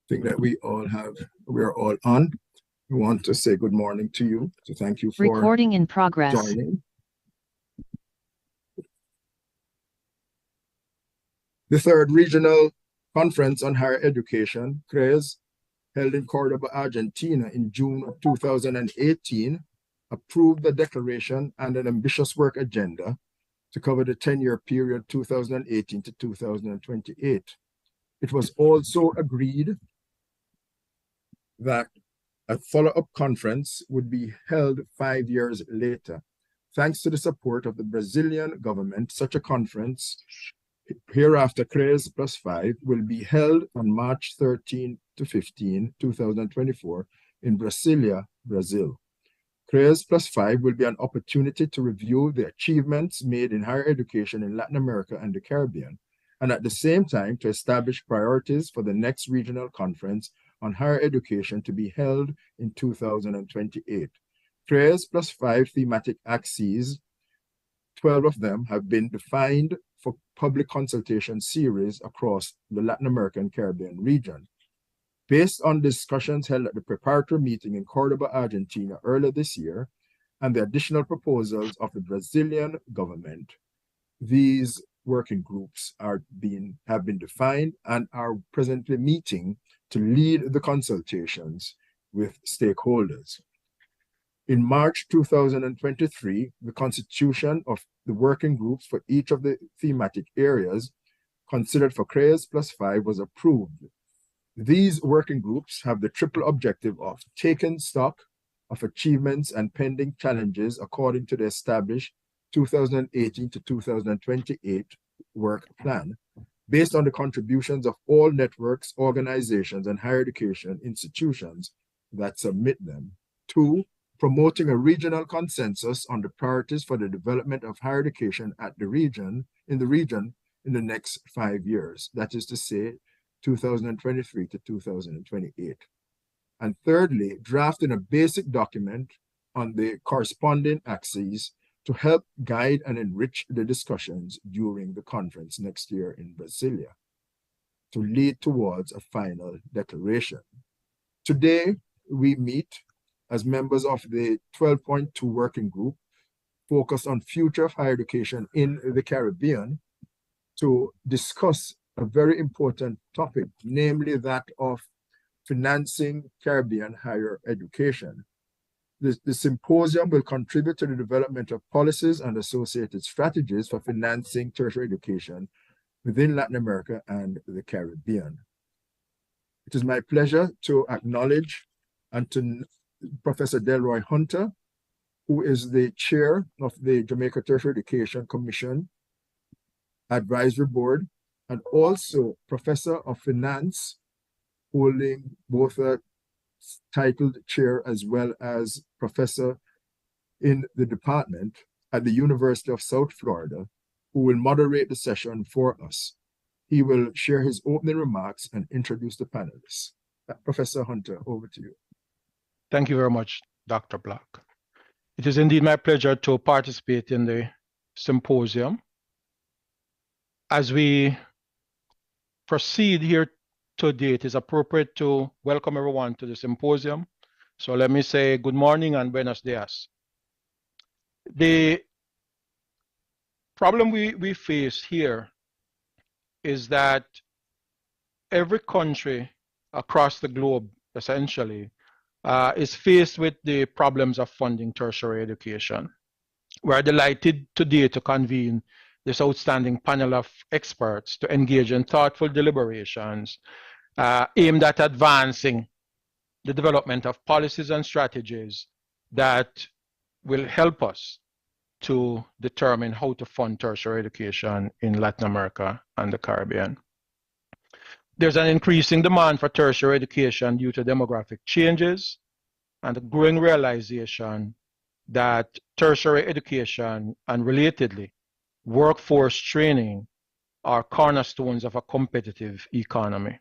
think that we are all on. We want to say good morning to you. So thank you for recording in progress. Joining. The third regional conference on higher education, CRES, held in Cordoba, Argentina in June of 2018, approved the declaration and an ambitious work agenda to cover the 10-year period 2018 to 2028. It was also agreed that a follow-up conference would be held 5 years later. Thanks to the support of the Brazilian government, such a conference, hereafter CRES +5, will be held on March 13 to 15, 2024 in Brasilia, Brazil. CRES +5 will be an opportunity to review the achievements made in higher education in Latin America and the Caribbean, and at the same time to establish priorities for the next regional conference on higher education to be held in 2028. CRES +5 thematic axes, 12 of them have been defined for public consultation series across the Latin American Caribbean region. Based on discussions held at the preparatory meeting in Cordoba, Argentina earlier this year, and the additional proposals of the Brazilian government, these working groups have been defined and are presently meeting to lead the consultations with stakeholders. In March 2023, the constitution of the working groups for each of the thematic areas considered for CRES +5 was approved. These working groups have the triple objective of taking stock of achievements and pending challenges according to the established 2018 to 2028 work plan, based on the contributions of all networks, organizations, and higher education institutions that submit them. 2, promoting a regional consensus on the priorities for the development of higher education in the next 5 years. That is to say, 2023 to 2028. And thirdly, drafting a basic document on the corresponding axes to help guide and enrich the discussions during the conference next year in Brasilia, to lead towards a final declaration. Today, we meet as members of the 12.2 working group focused on future of higher education in the Caribbean to discuss a very important topic, namely that of financing Caribbean higher education. The symposium will contribute to the development of policies and associated strategies for financing tertiary education within Latin America and the Caribbean. It is my pleasure to acknowledge Professor Delroy Hunter, who is the chair of the Jamaica Tertiary Education Commission Advisory Board, and also Professor of Finance, holding both a titled chair as well as professor in the department at the University of South Florida, who will moderate the session for us. He will share his opening remarks and introduce the panelists. Professor Hunter, over to you. Thank you very much, Dr. Black. It is indeed my pleasure to participate in the symposium. As we proceed here today, it is appropriate to welcome everyone to the symposium. So let me say good morning and buenos dias. The problem we face here is that every country across the globe, essentially, is faced with the problems of funding tertiary education. We are delighted today to convene this outstanding panel of experts to engage in thoughtful deliberations aimed at advancing the development of policies and strategies that will help us to determine how to fund tertiary education in Latin America and the Caribbean. There's an increasing demand for tertiary education due to demographic changes and a growing realization that tertiary education and relatedly workforce training are cornerstones of a competitive economy.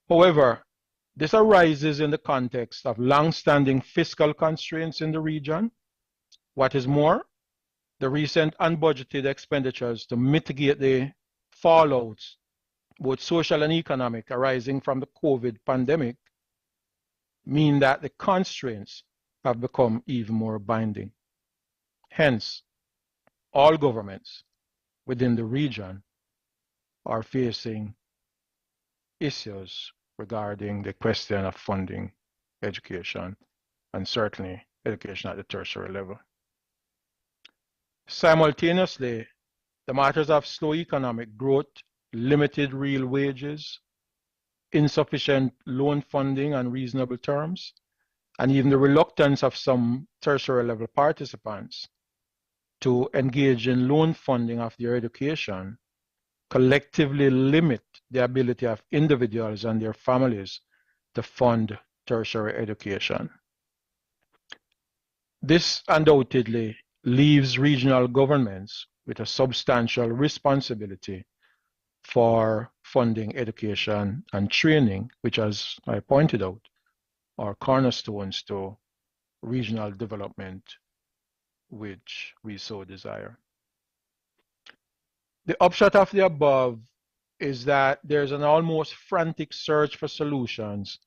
However, this arises in the context of long-standing fiscal constraints in the region. What is more, the recent unbudgeted expenditures to mitigate the fallouts both social and economic, arising from the COVID pandemic, mean that the constraints have become even more binding. Hence, all governments within the region are facing issues regarding the question of funding education, and certainly education at the tertiary level. Simultaneously, the matters of slow economic growth, limited real wages, insufficient loan funding on reasonable terms, and even the reluctance of some tertiary level participants to engage in loan funding of their education collectively limit the ability of individuals and their families to fund tertiary education. This undoubtedly leaves regional governments with a substantial responsibility for funding education and training, which, as I pointed out, are cornerstones to regional development, which we so desire. The upshot of the above is that there's an almost frantic search for solutions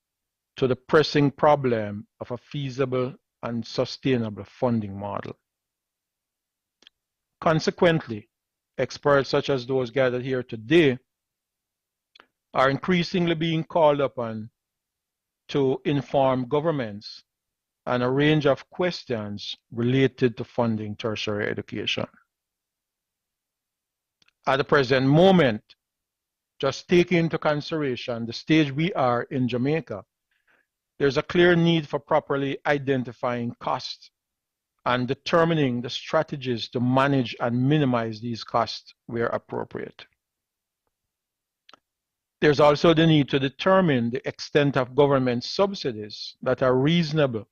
to the pressing problem of a feasible and sustainable funding model. Consequently, experts such as those gathered here today are increasingly being called upon to inform governments on a range of questions related to funding tertiary education. At the present moment, just taking into consideration the stage we are in Jamaica, there's a clear need for properly identifying costs and determining the strategies to manage and minimize these costs where appropriate. There's also the need to determine the extent of government subsidies that are reasonable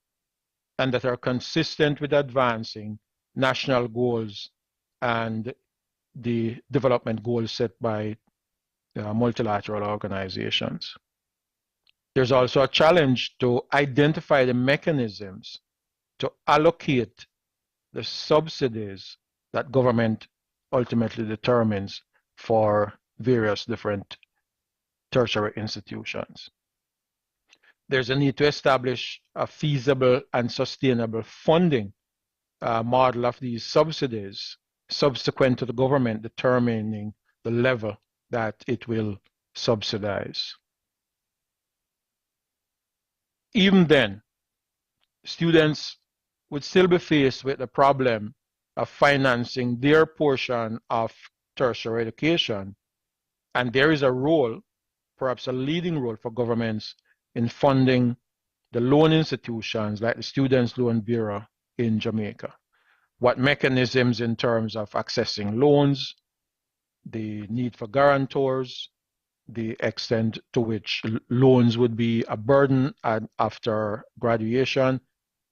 and that are consistent with advancing national goals and the development goals set by multilateral organizations. There's also a challenge to identify the mechanisms to allocate the subsidies that government ultimately determines for various different tertiary institutions. There's a need to establish a feasible and sustainable funding model of these subsidies subsequent to the government determining the level that it will subsidize. Even then, students would still be faced with the problem of financing their portion of tertiary education, and there is a role, perhaps a leading role, for governments in funding the loan institutions like the Students' Loan Bureau in Jamaica. What mechanisms in terms of accessing loans, the need for guarantors, the extent to which loans would be a burden after graduation.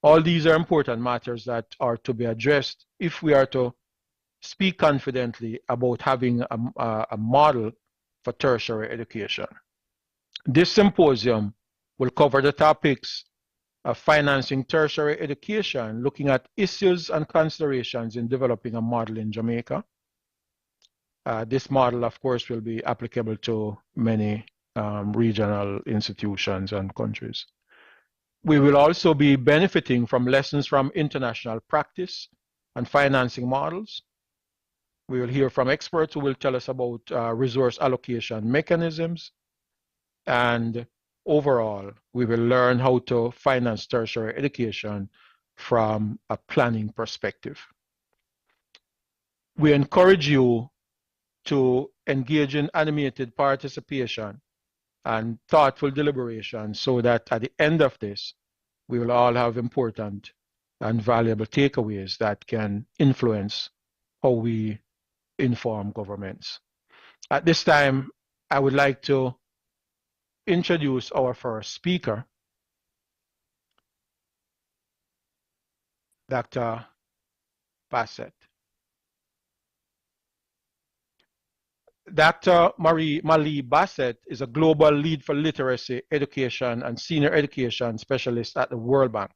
All these are important matters that are to be addressed if we are to speak confidently about having a model for tertiary education. This symposium will cover the topics of financing tertiary education, looking at issues and considerations in developing a model in Jamaica. This model, of course, will be applicable to many regional institutions and countries. We will also be benefiting from lessons from international practice and financing models. We will hear from experts who will tell us about resource allocation mechanisms. And overall, we will learn how to finance tertiary education from a planning perspective. We encourage you to engage in animated participation and thoughtful deliberation so that at the end of this, we will all have important and valuable takeaways that can influence how we inform governments. At this time, I would like to introduce our first speaker, Dr. Bassett. Dr. Malie Bassett is a global lead for literacy, education, and senior education specialist at the World Bank.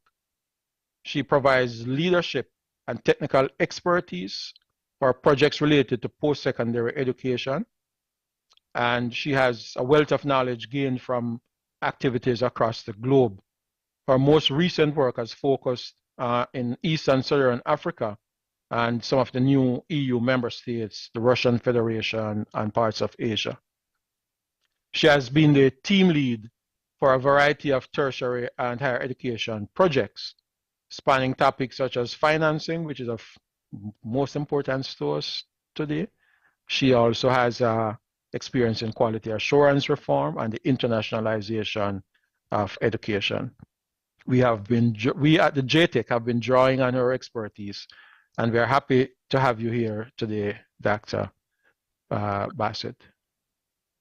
She provides leadership and technical expertise for projects related to post-secondary education and she has a wealth of knowledge gained from activities across the globe. Her most recent work has focused in East and Southern Africa and some of the new EU member states, the Russian Federation, and parts of Asia. She has been the team lead for a variety of tertiary and higher education projects, spanning topics such as financing, which is of most importance to us today. She also has experience in quality assurance reform and the internationalization of education. We at the J-TEC have been drawing on her expertise, and we are happy to have you here today, Dr. Bassett.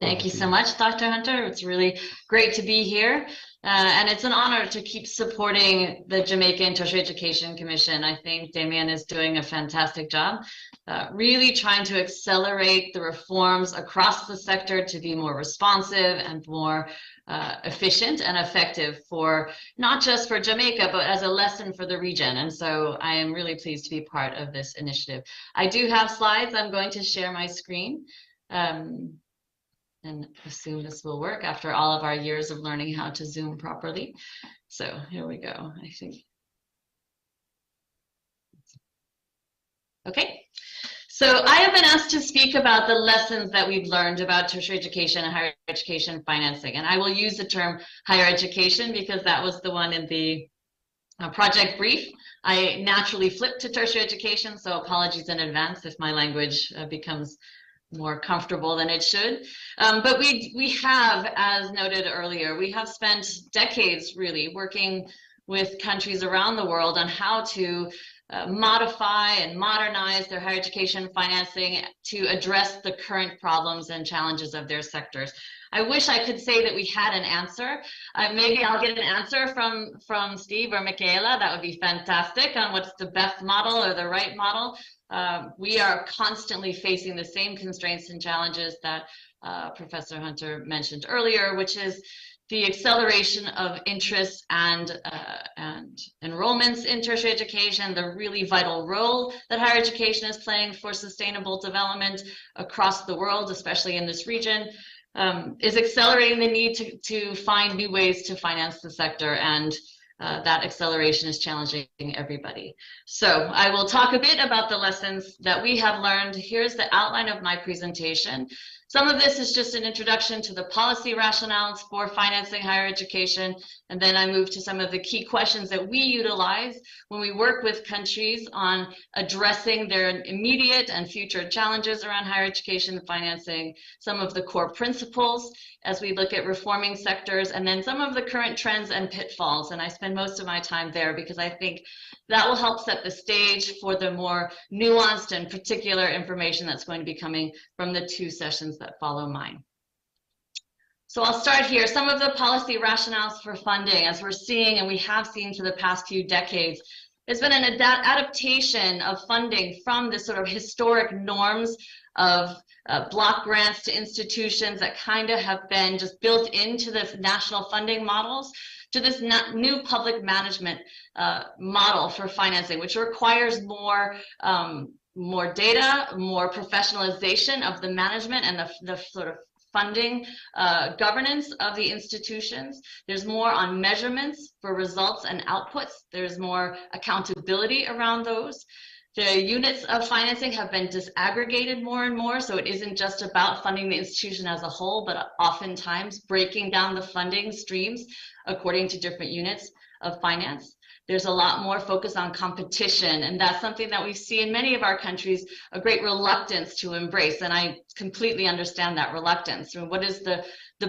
Thank you so much, Dr. Hunter. It's really great to be here. And it's an honor to keep supporting the Jamaican Tertiary Education Commission. I think Damien is doing a fantastic job, really trying to accelerate the reforms across the sector to be more responsive and more efficient and effective for not just for Jamaica, but as a lesson for the region. And so I am really pleased to be part of this initiative. I do have slides. I'm going to share my screen. And assume this will work after all of our years of learning how to Zoom properly. So here we go, I think. Okay, so I have been asked to speak about the lessons that we've learned about tertiary education and higher education financing. And I will use the term higher education because that was the one in the project brief. I naturally flipped to tertiary education, so apologies in advance if my language becomes more comfortable than it should. But we have, as noted earlier, we have spent decades really working with countries around the world on how to modify and modernize their higher education financing to address the current problems and challenges of their sectors. I wish I could say that we had an answer. Maybe I'll get an answer from Steve or Michaela. That would be fantastic on what's the best model or the right model. We are constantly facing the same constraints and challenges that Professor Hunter mentioned earlier, which is the acceleration of interest and enrollments in tertiary education, the really vital role that higher education is playing for sustainable development across the world, especially in this region, is accelerating the need to find new ways to finance the sector, and that acceleration is challenging everybody. So I will talk a bit about the lessons that we have learned. Here's the outline of my presentation. Some of this is just an introduction to the policy rationales for financing higher education, and then I move to some of the key questions that we utilize when we work with countries on addressing their immediate and future challenges around higher education financing, some of the core principles as we look at reforming sectors, and then some of the current trends and pitfalls. And I spend most of my time there because I think that will help set the stage for the more nuanced and particular information that's going to be coming from the two sessions that follow mine. So I'll start here. Some of the policy rationales for funding, as we're seeing and we have seen for the past few decades, there's been an adaptation of funding from the sort of historic norms of block grants to institutions that kind of have been just built into the national funding models to this new public management model for financing, which requires more data, more professionalization of the management and the sort of funding governance of the institutions. There's more on measurements for results and outputs. There's more accountability around those. The units of financing have been disaggregated more and more, so it isn't just about funding the institution as a whole, but oftentimes breaking down the funding streams according to different units of finance. There's a lot more focus on competition, and that's something that we see in many of our countries, a great reluctance to embrace, and I completely understand that reluctance. I mean, what is the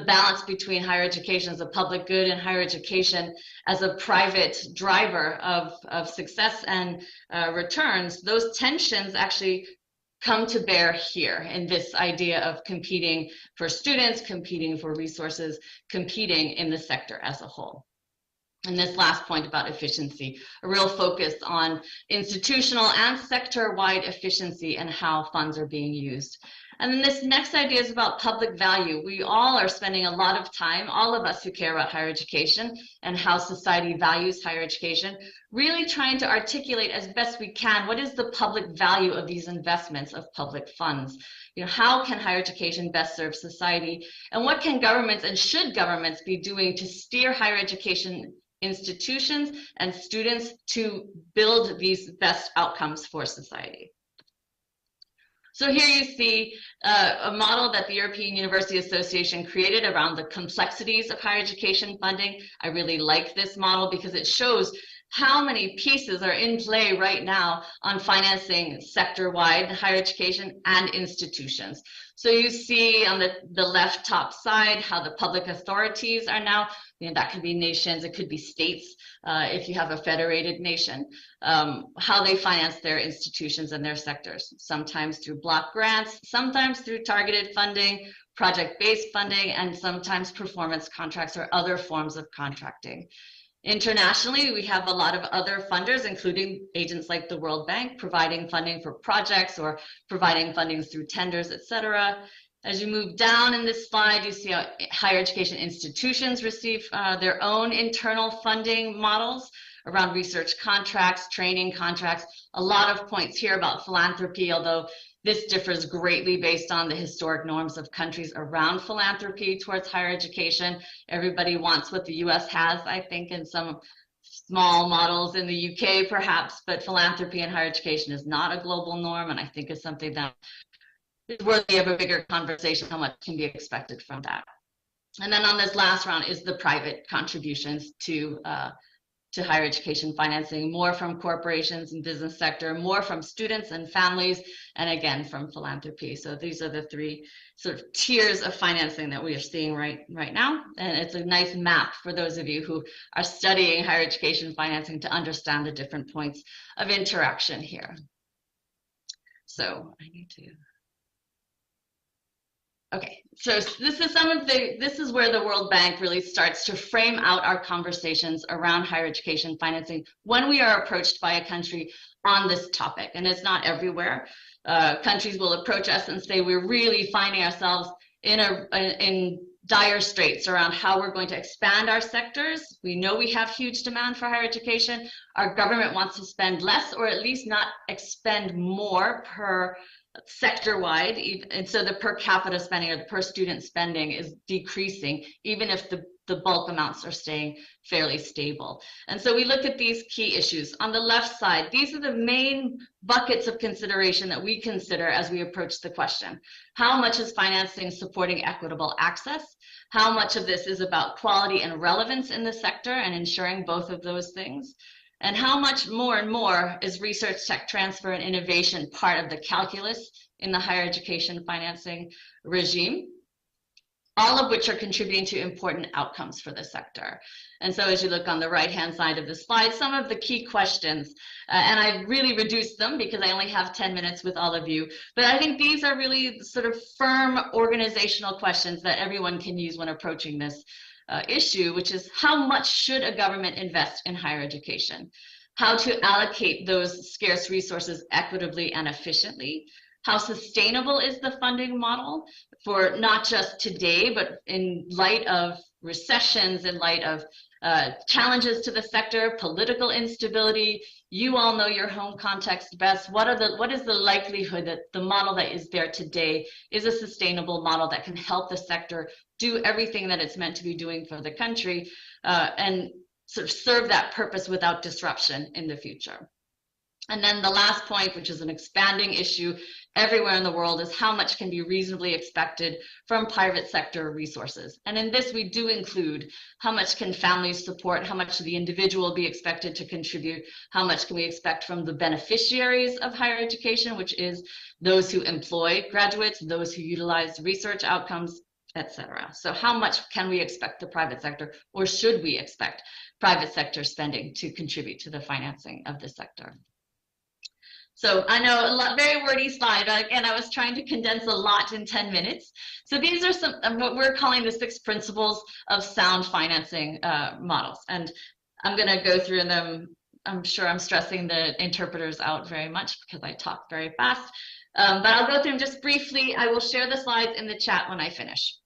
balance between higher education as a public good and higher education as a private driver of success and returns? Those tensions actually come to bear here in this idea of competing for students, competing for resources, competing in the sector as a whole. And this last point about efficiency, a real focus on institutional and sector-wide efficiency and how funds are being used. And then this next idea is about public value. We all are spending a lot of time, all of us who care about higher education and how society values higher education, really trying to articulate as best we can, what is the public value of these investments of public funds? You know, how can higher education best serve society? And what can governments and should governments be doing to steer higher education institutions and students to build these best outcomes for society? So here you see a model that the European University Association created around the complexities of higher education funding. I really like this model because it shows how many pieces are in play right now on financing sector-wide higher education and institutions. So you see on the left top side how the public authorities are now, you know, that could be nations, it could be states, if you have a federated nation, how they finance their institutions and their sectors, sometimes through block grants, sometimes through targeted funding, project-based funding, and sometimes performance contracts or other forms of contracting. Internationally, we have a lot of other funders, including agents like the World Bank, providing funding for projects or providing funding through tenders, etc. As you move down in this slide, you see how higher education institutions receive their own internal funding models around research contracts, training contracts. A lot of points here about philanthropy, although this differs greatly based on the historic norms of countries around philanthropy towards higher education. Everybody wants what the US has, I think, in some small models in the UK perhaps, but philanthropy in higher education is not a global norm, and I think is something that is worthy of a bigger conversation, how much can be expected from that. And then on this last round is the private contributions to higher education financing, more from corporations and business sector, more from students and families, and again from philanthropy. So these are the three sort of tiers of financing that we are seeing right now. And it's a nice map for those of you who are studying higher education financing to understand the different points of interaction here. So I need to. Okay, so this is where the World Bank really starts to frame out our conversations around higher education financing when we are approached by a country on this topic. And it's not everywhere. Countries will approach us and say, we're really finding ourselves in dire straits around how we're going to expand our sectors. We know we have huge demand for higher education. Our government wants to spend less, or at least not expend more per sector-wide, and so the per capita spending or the per student spending is decreasing, even if the bulk amounts are staying fairly stable. And so we look at these key issues. On the left side, these are the main buckets of consideration that we consider as we approach the question. How much is financing supporting equitable access? How much of this is about quality and relevance in the sector and ensuring both of those things? And how much more and more is research, tech transfer, and innovation part of the calculus in the higher education financing regime, all of which are contributing to important outcomes for the sector. And so as you look on the right-hand side of the slide, some of the key questions, and I've really reduced them because I only have 10 minutes with all of you, but I think these are really sort of firm organizational questions that everyone can use when approaching this issue, which is how much should a government invest in higher education? How to allocate those scarce resources equitably and efficiently? How sustainable is the funding model for not just today, but in light of recessions, in light of challenges to the sector, political instability? You all know your home context best. What is the likelihood that the model that is there today is a sustainable model that can help the sector do everything that it's meant to be doing for the country and sort of serve that purpose without disruption in the future? And then the last point, which is an expanding issue everywhere in the world, is how much can be reasonably expected from private sector resources. And in this, we do include how much can families support, how much the individual be expected to contribute, how much can we expect from the beneficiaries of higher education, which is those who employ graduates, those who utilize research outcomes, etc. So how much can we expect the private sector, or should we expect private sector spending to contribute to the financing of the sector? So I know a very wordy slide, but again, I was trying to condense a lot in 10 minutes. So these are some of what we're calling the 6 principles of sound financing models. And I'm going to go through them. I'm sure I'm stressing the interpreters out very much because I talk very fast. But I'll go through them just briefly. I will share the slides in the chat when I finish.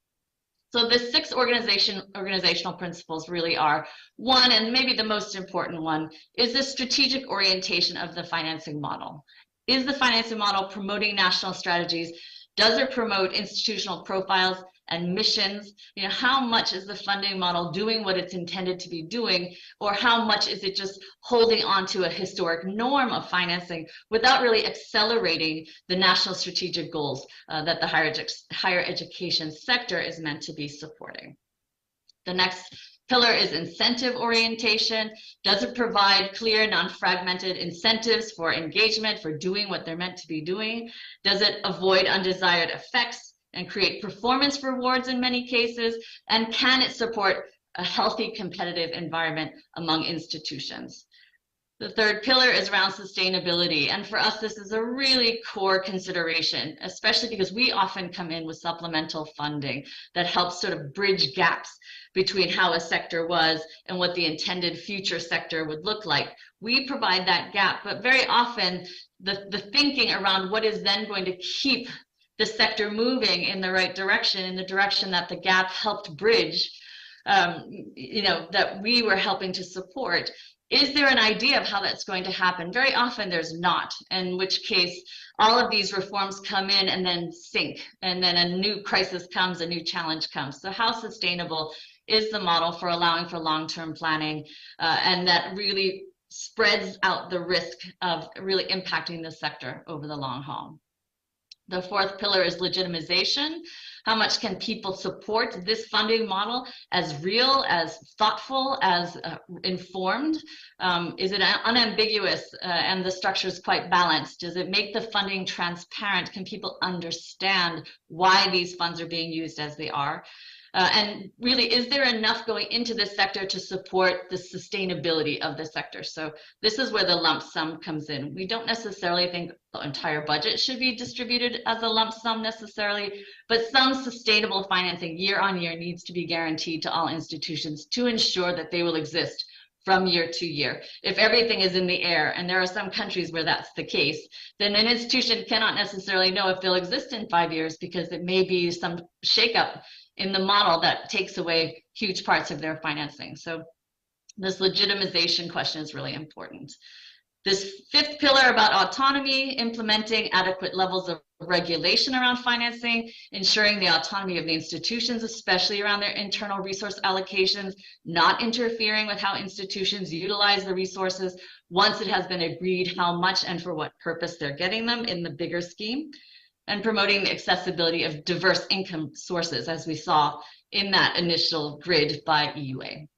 So the 6 organizational principles really are: one, and maybe the most important one, is the strategic orientation of the financing model. Is the financing model promoting national strategies? Does it promote institutional profiles and missions? You know, how much is the funding model doing what it's intended to be doing, or how much is it just holding on to a historic norm of financing without really accelerating the national strategic goals that the higher education sector is meant to be supporting? The next pillar is incentive orientation. Does it provide clear, non-fragmented incentives for engagement, for doing what they're meant to be doing? Does it avoid undesired effects and create performance rewards in many cases? And can it support a healthy competitive environment among institutions? The third pillar is around sustainability. And for us, this is a really core consideration, especially because we often come in with supplemental funding that helps sort of bridge gaps between how a sector was and what the intended future sector would look like. We provide that gap, but very often the thinking around what is then going to keep the sector moving in the right direction, in the direction that the gap helped bridge, you know, that we were helping to support. Is there an idea of how that's going to happen? Very often there's not, in which case all of these reforms come in and then sink, and then a new crisis comes, a new challenge comes. So how sustainable is the model for allowing for long-term planning, and that really spreads out the risk of really impacting the sector over the long haul? The fourth pillar is legitimization. How much can people support this funding model as real, as thoughtful, as informed? Is it unambiguous and the structure is quite balanced? Does it make the funding transparent? Can people understand why these funds are being used as they are? And really, is there enough going into this sector to support the sustainability of the sector? So this is where the lump sum comes in. We don't necessarily think the entire budget should be distributed as a lump sum necessarily, but some sustainable financing year on year needs to be guaranteed to all institutions to ensure that they will exist from year to year. If everything is in the air, and there are some countries where that's the case, then an institution cannot necessarily know if they'll exist in 5 years, because it may be some shakeup in the model that takes away huge parts of their financing. So this legitimization question is really important. This fifth pillar about autonomy, implementing adequate levels of regulation around financing, ensuring the autonomy of the institutions, especially around their internal resource allocations, not interfering with how institutions utilize the resources once it has been agreed how much and for what purpose they're getting them in the bigger scheme, and promoting the accessibility of diverse income sources, as we saw in that initial grid by EUA.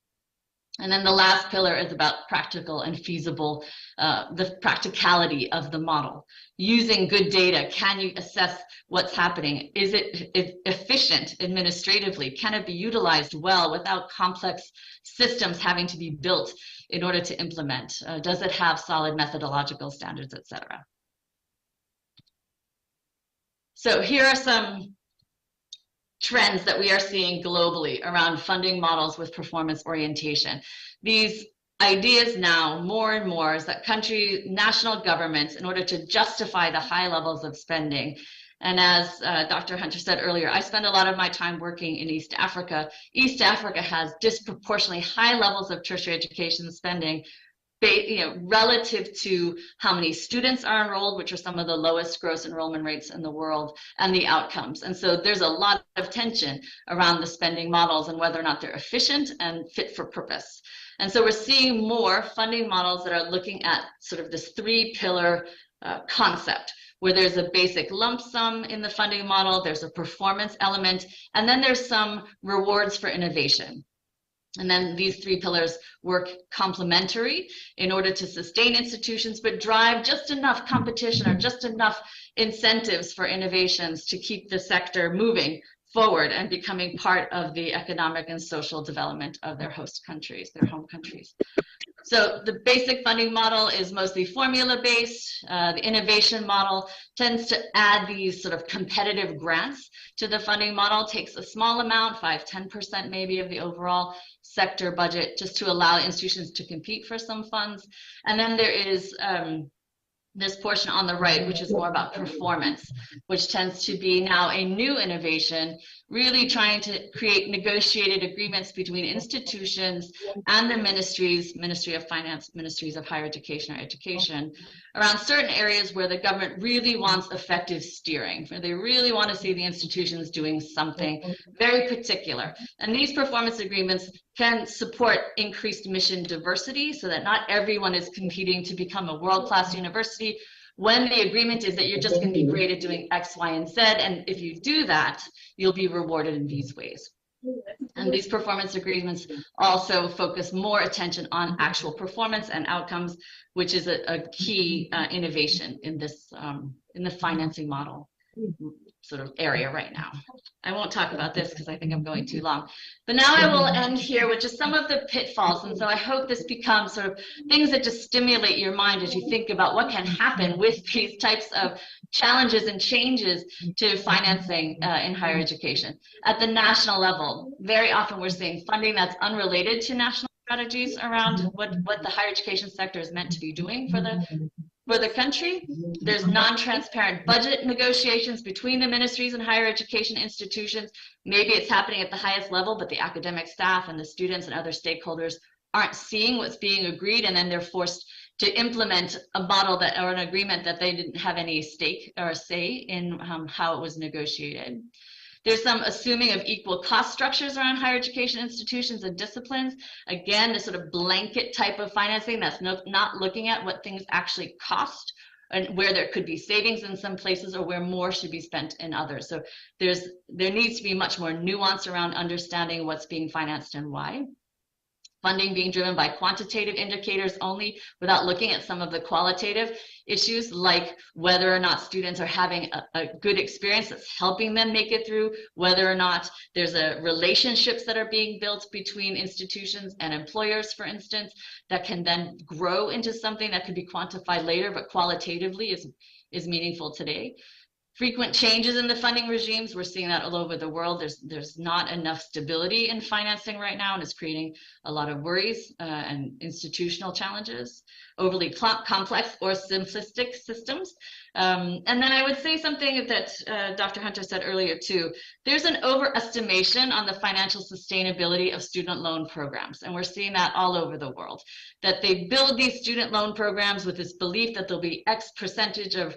And then the last pillar is about practical and feasible, the practicality of the model. Using good data, can you assess what's happening? Is it efficient administratively? Can it be utilized well without complex systems having to be built in order to implement? Does it have solid methodological standards, et cetera? So here are some trends that we are seeing globally around funding models with performance orientation. These ideas now, more and more, is that national governments, in order to justify the high levels of spending, and as Dr. Hunter said earlier, I spend a lot of my time working in East Africa. East Africa has disproportionately high levels of tertiary education spending, relative to how many students are enrolled, which are some of the lowest gross enrollment rates in the world, and the outcomes. And so there's a lot of tension around the spending models and whether or not they're efficient and fit for purpose. And so we're seeing more funding models that are looking at sort of this 3-pillar concept, where there's a basic lump sum in the funding model, there's a performance element, and then there's some rewards for innovation. And then these 3 pillars work complementary in order to sustain institutions, but drive just enough competition or just enough incentives for innovations to keep the sector moving forward and becoming part of the economic and social development of their host countries, their home countries. So the basic funding model is mostly formula-based. The innovation model tends to add these sort of competitive grants to the funding model, takes a small amount, 5–10% maybe of the overall sector budget, just to allow institutions to compete for some funds. And then there is this portion on the right, which is more about performance, which tends to be now a new innovation, really trying to create negotiated agreements between institutions and the ministries, Ministry of Finance, Ministries of Higher Education or Education, around certain areas where the government really wants effective steering, where they really want to see the institutions doing something very particular. And these performance agreements can support increased mission diversity so that not everyone is competing to become a world-class university when the agreement is that you're just going to be great at doing X, Y, and Z. And if you do that, you'll be rewarded in these ways. And these performance agreements also focus more attention on actual performance and outcomes, which is a key innovation in this in the financing model sort of area right now. I won't talk about this because I think I'm going too long. But now I will end here with just some of the pitfalls. And so I hope this becomes sort of things that just stimulate your mind as you think about what can happen with these types of challenges and changes to financing in higher education. At the national level, very often we're seeing funding that's unrelated to national strategies around what the higher education sector is meant to be doing for the country. There's non-transparent budget negotiations between the ministries and higher education institutions. Maybe it's happening at the highest level, but the academic staff and the students and other stakeholders aren't seeing what's being agreed, and then they're forced to implement a model that or an agreement that they didn't have any stake or say in how it was negotiated. There's some assuming of equal cost structures around higher education institutions and disciplines. Again, this sort of blanket type of financing that's not looking at what things actually cost and where there could be savings in some places or where more should be spent in others. So there needs to be much more nuance around understanding what's being financed and why. Funding being driven by quantitative indicators only without looking at some of the qualitative issues, like whether or not students are having a good experience that's helping them make it through, whether or not there's relationships that are being built between institutions and employers, for instance, that can then grow into something that could be quantified later, but qualitatively is meaningful today. Frequent changes in the funding regimes, we're seeing that all over the world. There's not enough stability in financing right now, and it's creating a lot of worries and institutional challenges. Overly complex or simplistic systems. And then I would say something that Dr. Hunter said earlier too. There's an overestimation on the financial sustainability of student loan programs, and we're seeing that all over the world. That they build these student loan programs with this belief that there'll be X percentage of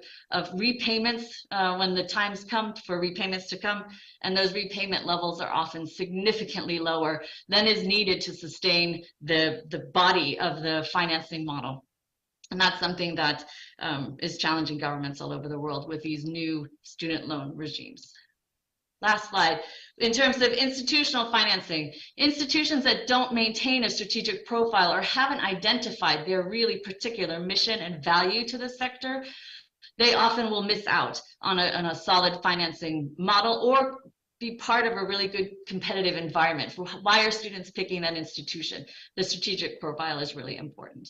repayments when the times come for repayments to come, and those repayment levels are often significantly lower than is needed to sustain the body of the financing model. And that's something that is challenging governments all over the world with these new student loan regimes. Last slide. In terms of institutional financing, institutions that don't maintain a strategic profile or haven't identified their really particular mission and value to the sector, they often will miss out on a solid financing model or be part of a really good competitive environment. Why are students picking that institution? The strategic profile is really important.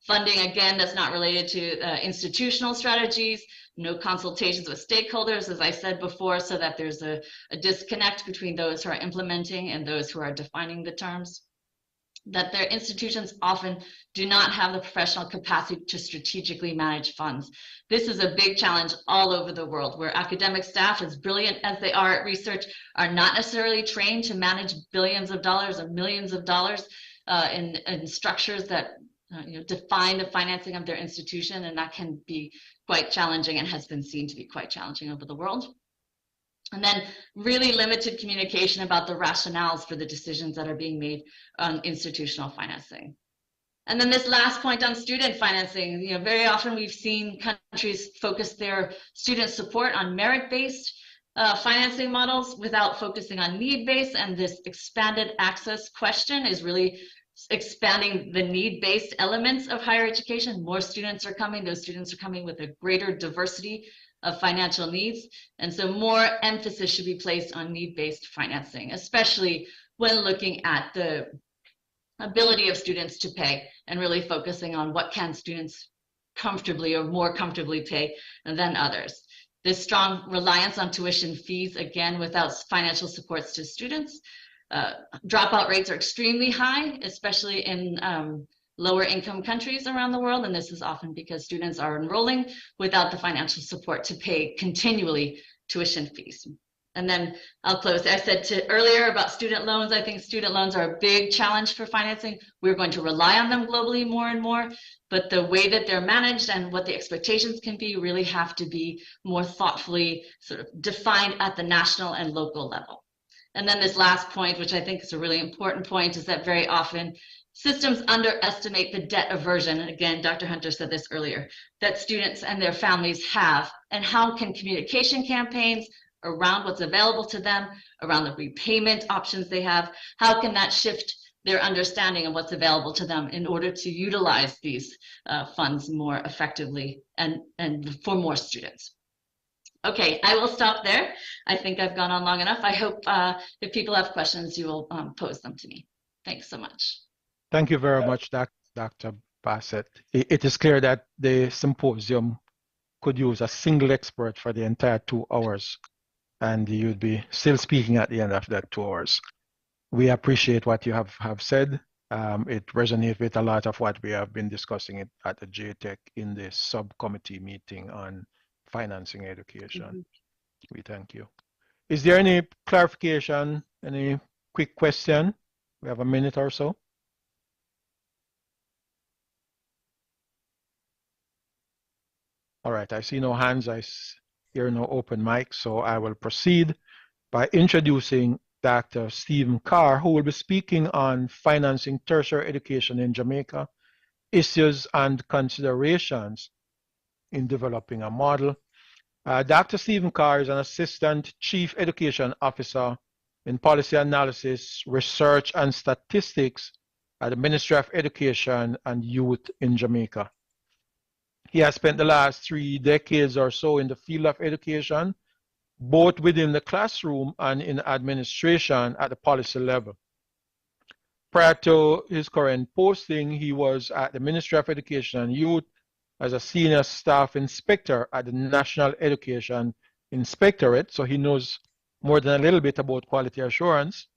Funding, again, that's not related to institutional strategies, no consultations with stakeholders, as I said before, so that there's a disconnect between those who are implementing and those who are defining the terms. That their institutions often do not have the professional capacity to strategically manage funds. This is a big challenge all over the world, where academic staff, as brilliant as they are at research, are not necessarily trained to manage billions of dollars or millions of dollars in structures that define the financing of their institution, and that can be quite challenging and has been seen to be quite challenging over the world. And then really limited communication about the rationales for the decisions that are being made on institutional financing. And then this last point on student financing, very often we've seen countries focus their student support on merit-based financing models without focusing on need-based, and this expanded access question is really expanding the need-based elements of higher education. More students are coming, those students are coming with a greater diversity of financial needs, and so more emphasis should be placed on need-based financing, especially when looking at the ability of students to pay and really focusing on what can students comfortably or more comfortably pay than others. This strong reliance on tuition fees, again, without financial supports to students. Dropout rates are extremely high, especially in lower income countries around the world. And this is often because students are enrolling without the financial support to pay continually tuition fees. And then I'll close. I said earlier about student loans. I think student loans are a big challenge for financing. We're going to rely on them globally more and more, but the way that they're managed and what the expectations can be really have to be more thoughtfully sort of defined at the national and local level. And then this last point, which I think is a really important point, is that very often systems underestimate the debt aversion. And again, Dr. Hunter said this earlier, that students and their families have, and how can communication campaigns around what's available to them, around the repayment options they have, how can that shift their understanding of what's available to them in order to utilize these funds more effectively and for more students. Okay, I will stop there. I think I've gone on long enough. I hope if people have questions, you will pose them to me. Thanks so much. Thank you very much, Dr. Bassett. It is clear that the symposium could use a single expert for the entire 2 hours, and you'd be still speaking at the end of that 2 hours. We appreciate what you have said. It resonates with a lot of what we have been discussing at the J-TEC in the subcommittee meeting on financing education. We thank you. Is there any clarification, any quick question? We have a minute or so. All right, I see no hands, I hear no open mic, so I will proceed by introducing Dr. Stephen Carr, who will be speaking on financing tertiary education in Jamaica, issues and considerations in developing a model. Dr. Stephen Carr is an Assistant Chief Education Officer in Policy Analysis, Research and Statistics at the Ministry of Education and Youth in Jamaica. He has spent the last 3 decades or so in the field of education, both within the classroom and in administration at the policy level. Prior to his current posting, he was at the Ministry of Education and Youth as a senior staff inspector at the National Education Inspectorate, so he knows more than a little bit about quality assurance.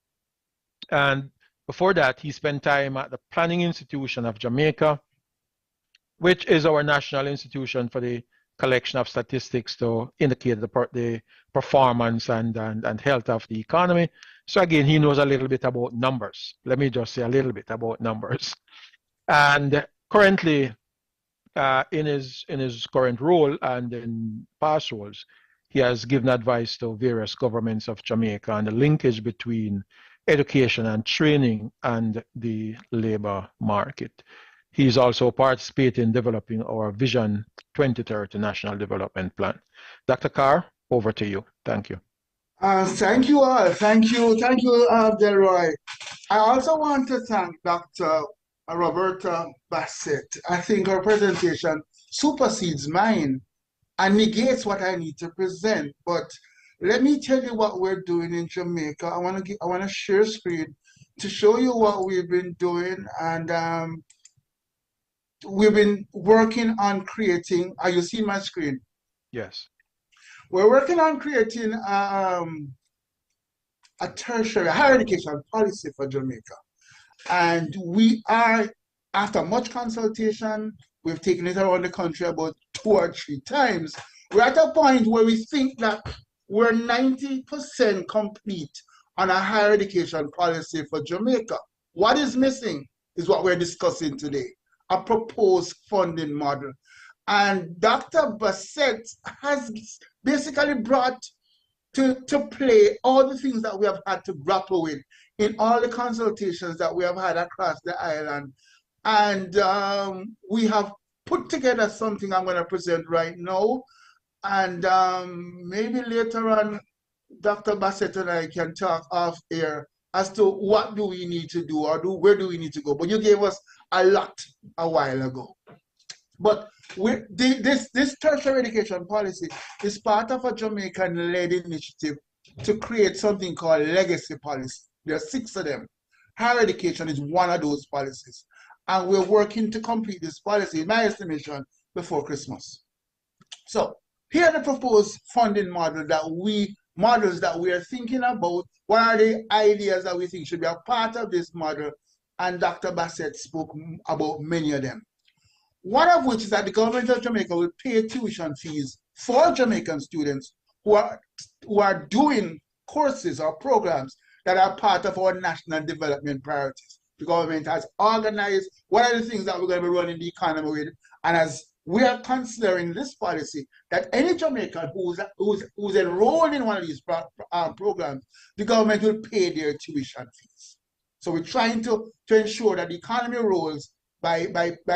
And before that, he spent time at the Planning Institution of Jamaica, which is our national institution for the collection of statistics to indicate the performance and health of the economy. So again, he knows a little bit about numbers. Let me just say a little bit about numbers. And currently, in his current role and in past roles, he has given advice to various governments of Jamaica on the linkage between education and training and the labor market. He's also participated in developing our Vision 2030 National Development Plan. Dr. Carr, over to you. Thank you. Thank you all. Thank you, Delroy. I also want to thank Dr. Roberta Bassett. I think her presentation supersedes mine and negates what I need to present. But let me tell you what we're doing in Jamaica. I want to share screen to show you what we've been doing, and we've been working on creating. Are you seeing my screen? Yes. We're working on creating a tertiary higher education policy for Jamaica. And we are, after much consultation, we've taken it around the country about 2 or 3 times. We're at a point where we think that we're 90% complete on a higher education policy for Jamaica. What is missing is what we're discussing today, a proposed funding model. And Dr. Bassett has basically brought to play all the things that we have had to grapple with in all the consultations that we have had across the island. And we have put together something I'm going to present right now. And maybe later on, Dr. Bassett and I can talk off air as to what do we need to do or where do we need to go. But you gave us a lot a while ago. But this tertiary education policy is part of a Jamaican-led initiative to create something called legacy policy. There are 6 of them. Higher education is one of those policies. And we're working to complete this policy, in my estimation, before Christmas. So here are the proposed funding models that we are thinking about. What are the ideas that we think should be a part of this model? and Dr. Bassett spoke about many of them. One of which is that the government of Jamaica will pay tuition fees for Jamaican students who are doing courses or programs that are part of our national development priorities. The government has organized what are the things that we're going to be running the economy with, and as we are considering this policy that any Jamaican who's enrolled in one of these programs, the government will pay their tuition fees. So we're trying to ensure that the economy rolls by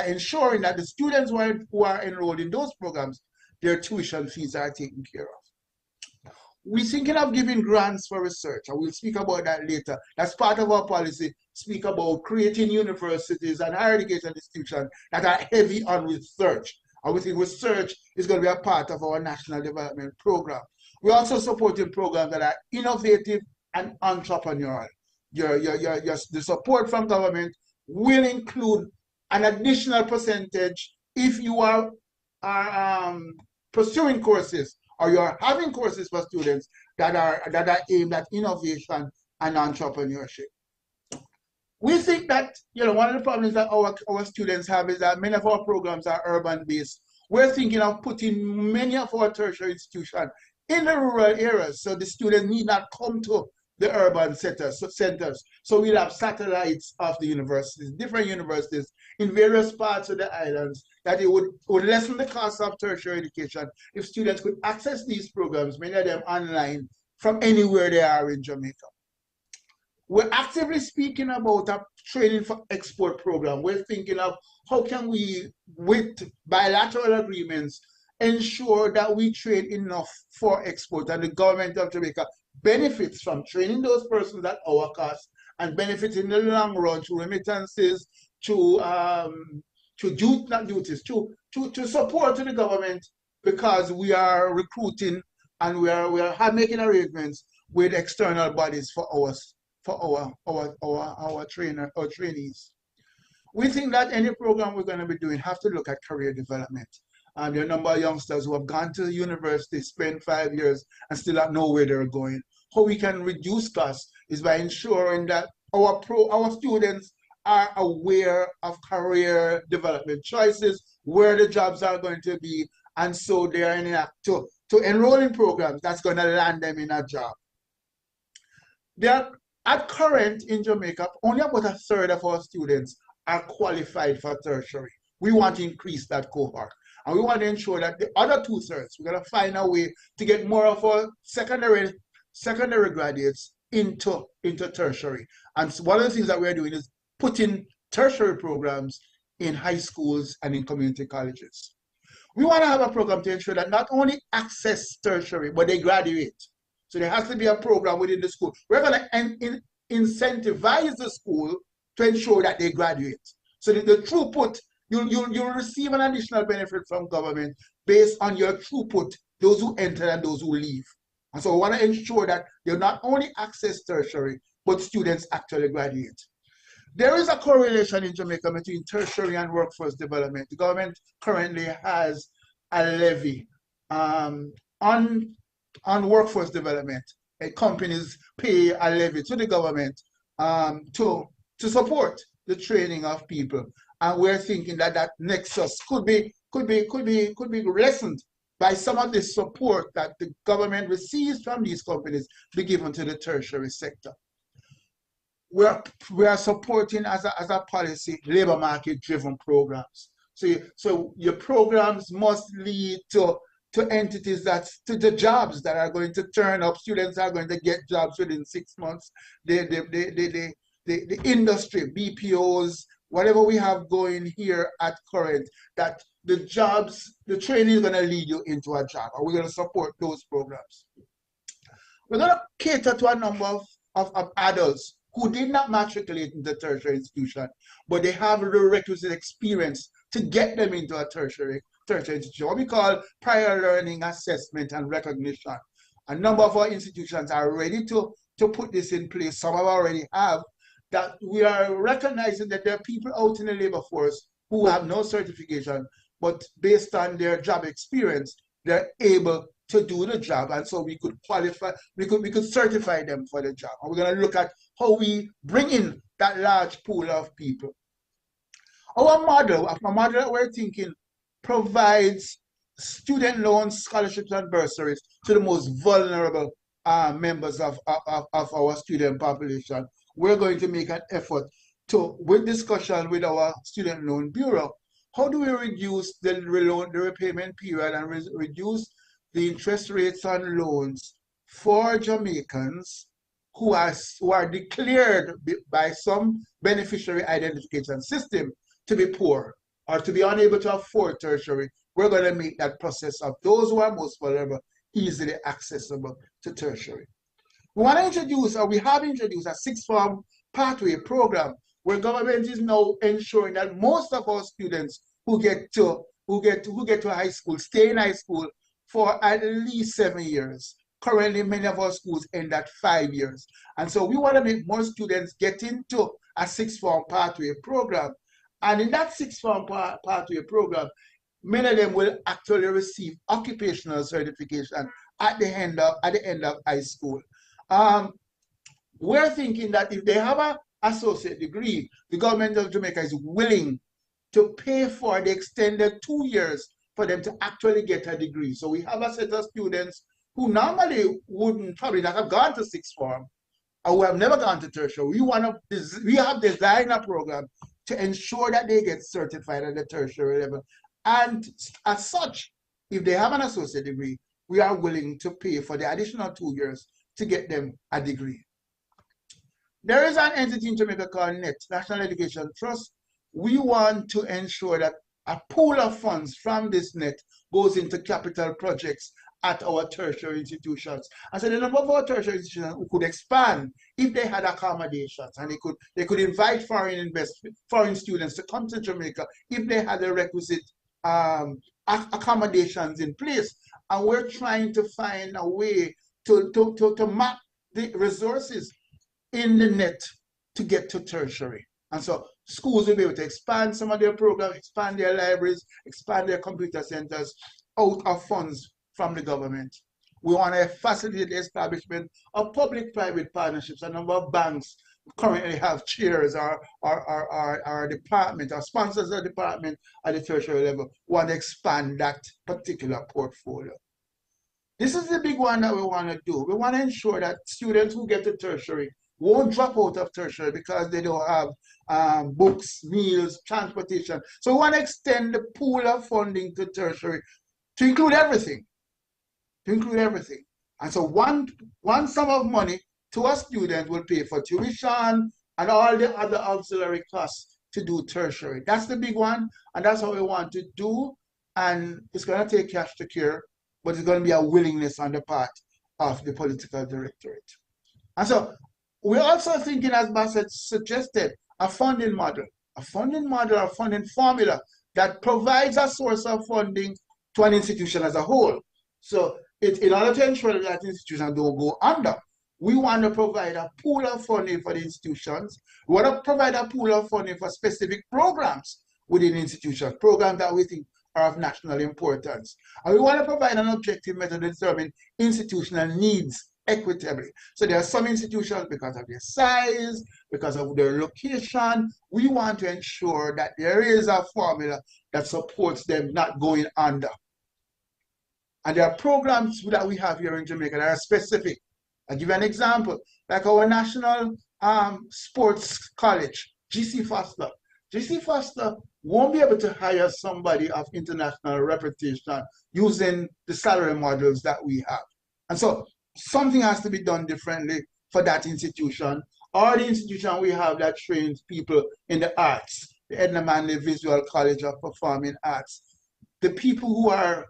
ensuring that the students who are enrolled in those programs, their tuition fees are taken care of. We're thinking of giving grants for research, and we'll speak about that later. That's part of our policy, speak about creating universities and higher education institutions that are heavy on research. And we think research is going to be a part of our national development program. We're also supporting programs that are innovative and entrepreneurial. The support from government will include an additional percentage if you are pursuing courses or you're having courses for students that are aimed at innovation and entrepreneurship. We think that one of the problems that our students have is that many of our programs are urban-based. We're thinking of putting many of our tertiary institutions in the rural areas, so the students need not come to the urban centers. So we'll have satellites of the universities, different universities in various parts of the islands, that it would lessen the cost of tertiary education if students could access these programs, many of them online, from anywhere they are in Jamaica. We're actively speaking about a training for export program. We're thinking of how can we, with bilateral agreements, ensure that we train enough for export, and the government of Jamaica benefits from training those persons at our cost and benefits in the long run to remittances, to support to the government, because we are recruiting and we are making arrangements with external bodies for our trainees. We think that any program we're going to be doing have to look at career development. There are a number of youngsters who have gone to the university, spent 5 years, and still don't know where they're going. How we can reduce costs is by ensuring that our students are aware of career development choices, where the jobs are going to be, and so they are to enroll in programs that's going to land them in a job. At current in Jamaica, only about a third of our students are qualified for tertiary. We want to increase that cohort. And we want to ensure that the other 2/3, we're going to find a way to get more of our secondary graduates into tertiary. And so one of the things that we're doing is putting tertiary programs in high schools and in community colleges. We want to have a program to ensure that not only access tertiary, but they graduate. So there has to be a program within the school. We're going to incentivize the school to ensure that they graduate. So that the throughput, you'll receive an additional benefit from government based on your throughput, those who enter and those who leave. And so we want to ensure that they not only access tertiary, but students actually graduate. There is a correlation in Jamaica between tertiary and workforce development. The government currently has a levy on workforce development. Companies pay a levy to the government to support the training of people. And we're thinking that nexus could be lessened by some of the support that the government receives from these companies be given to the tertiary sector. We are supporting as a policy labor market driven programs. So your programs must lead to entities to the jobs that are going to turn up. Students are going to get jobs within 6 months. The industry, BPOs, whatever we have going here at current, that the training is going to lead you into a job, and we're going to support those programs. We're going to cater to a number of adults who did not matriculate in the tertiary institution, but they have the requisite experience to get them into a tertiary institution, what we call prior learning assessment and recognition. A number of our institutions are ready to put this in place. Some already have. That we are recognizing that there are people out in the labor force who have no certification, but based on their job experience, they're able to do the job, and so we could qualify, we could certify them for the job. And we're going to look at how we bring in that large pool of people. Our model that we're thinking provides student loans, scholarships, and bursaries to the most vulnerable members of our student population. We're going to make an effort to, with discussion with our Student Loan Bureau, how do we reduce the repayment period and reduce the interest rates on loans for Jamaicans who are declared by some beneficiary identification system to be poor or to be unable to afford tertiary. We're going to make that process of those who are most vulnerable easily accessible to tertiary. We want to introduce, or we have introduced, a sixth form pathway program where government is now ensuring that most of our students who get to high school stay in high school for at least 7 years. Currently, many of our schools end at 5 years. And so we want to make more students get into a sixth form pathway program. And in that sixth form pathway program, many of them will actually receive occupational certification at the end of high school. We're thinking that if they have an associate degree, the government of Jamaica is willing to pay for the extended 2 years for them to actually get a degree. So we have a set of students who normally wouldn't probably not have gone to sixth form or who have never gone to tertiary. We have designed a program to ensure that they get certified at the tertiary level. And as such, if they have an associate degree, we are willing to pay for the additional 2 years to get them a degree. There is an entity in Jamaica called NET, National Education Trust. We want to ensure that a pool of funds from this NET goes into capital projects at our tertiary institutions. And so the number of our tertiary institutions who could expand if they had accommodations, and they could invite foreign students to come to Jamaica if they had the requisite accommodations in place. And we're trying to find a way to map the resources in the net to get to tertiary. And so schools will be able to expand some of their programs, expand their libraries, expand their computer centers out of funds from the government. We want to facilitate the establishment of public-private partnerships. A number of banks currently have chairs or department or sponsors of department at the tertiary level. We want to expand that particular portfolio. This is the big one that we want to do. We want to ensure that students who get to tertiary won't drop out of tertiary because they don't have books, meals, transportation. So we want to extend the pool of funding to tertiary to include everything. And so one sum of money to a student will pay for tuition and all the other auxiliary costs to do tertiary. That's the big one, and that's what we want to do. And it's going to take cash to cure, but it's going to be a willingness on the part of the political directorate. And so we're also thinking, as Bassett suggested, a funding model, a funding formula that provides a source of funding to an institution as a whole. So in order to ensure that institutions don't go under, we want to provide a pool of funding for the institutions. We want to provide a pool of funding for specific programs within institutions, programs that we think are of national importance. And we want to provide an objective method to determine institutional needs equitably. So there are some institutions, because of their size, because of their location, we want to ensure that there is a formula that supports them not going under. And there are programs that we have here in Jamaica that are specific. I'll give you an example, like our National Sports College, GC Foster. GC Foster won't be able to hire somebody of international reputation using the salary models that we have. And so something has to be done differently for that institution, or the institution we have that trains people in the arts, the Edna Manley Visual College of Performing Arts. The people who are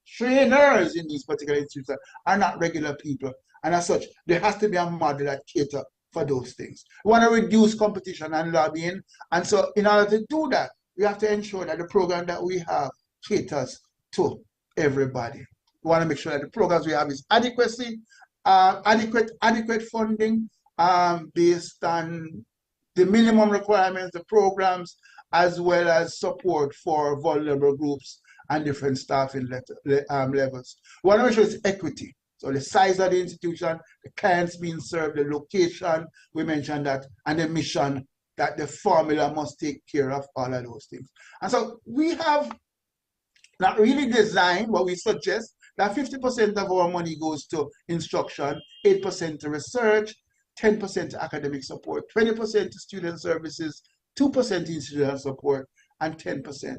trainers in these particular institutions are not regular people. And as such, there has to be a model that caters for those things. We want to reduce competition and lobbying. And so in order to do that, we have to ensure that the program that we have caters to everybody. We want to make sure that the programs we have is adequate funding based on the minimum requirements, the programs, as well as support for vulnerable groups and different staffing levels. We want to make sure it's equity. So the size of the institution, the clients being served, the location, we mentioned that, and the mission, that the formula must take care of all of those things. And so we have not really designed, but we suggest that 50% of our money goes to instruction, 8% to research, 10% to academic support, 20% to student services, 2% to institutional support, and 10%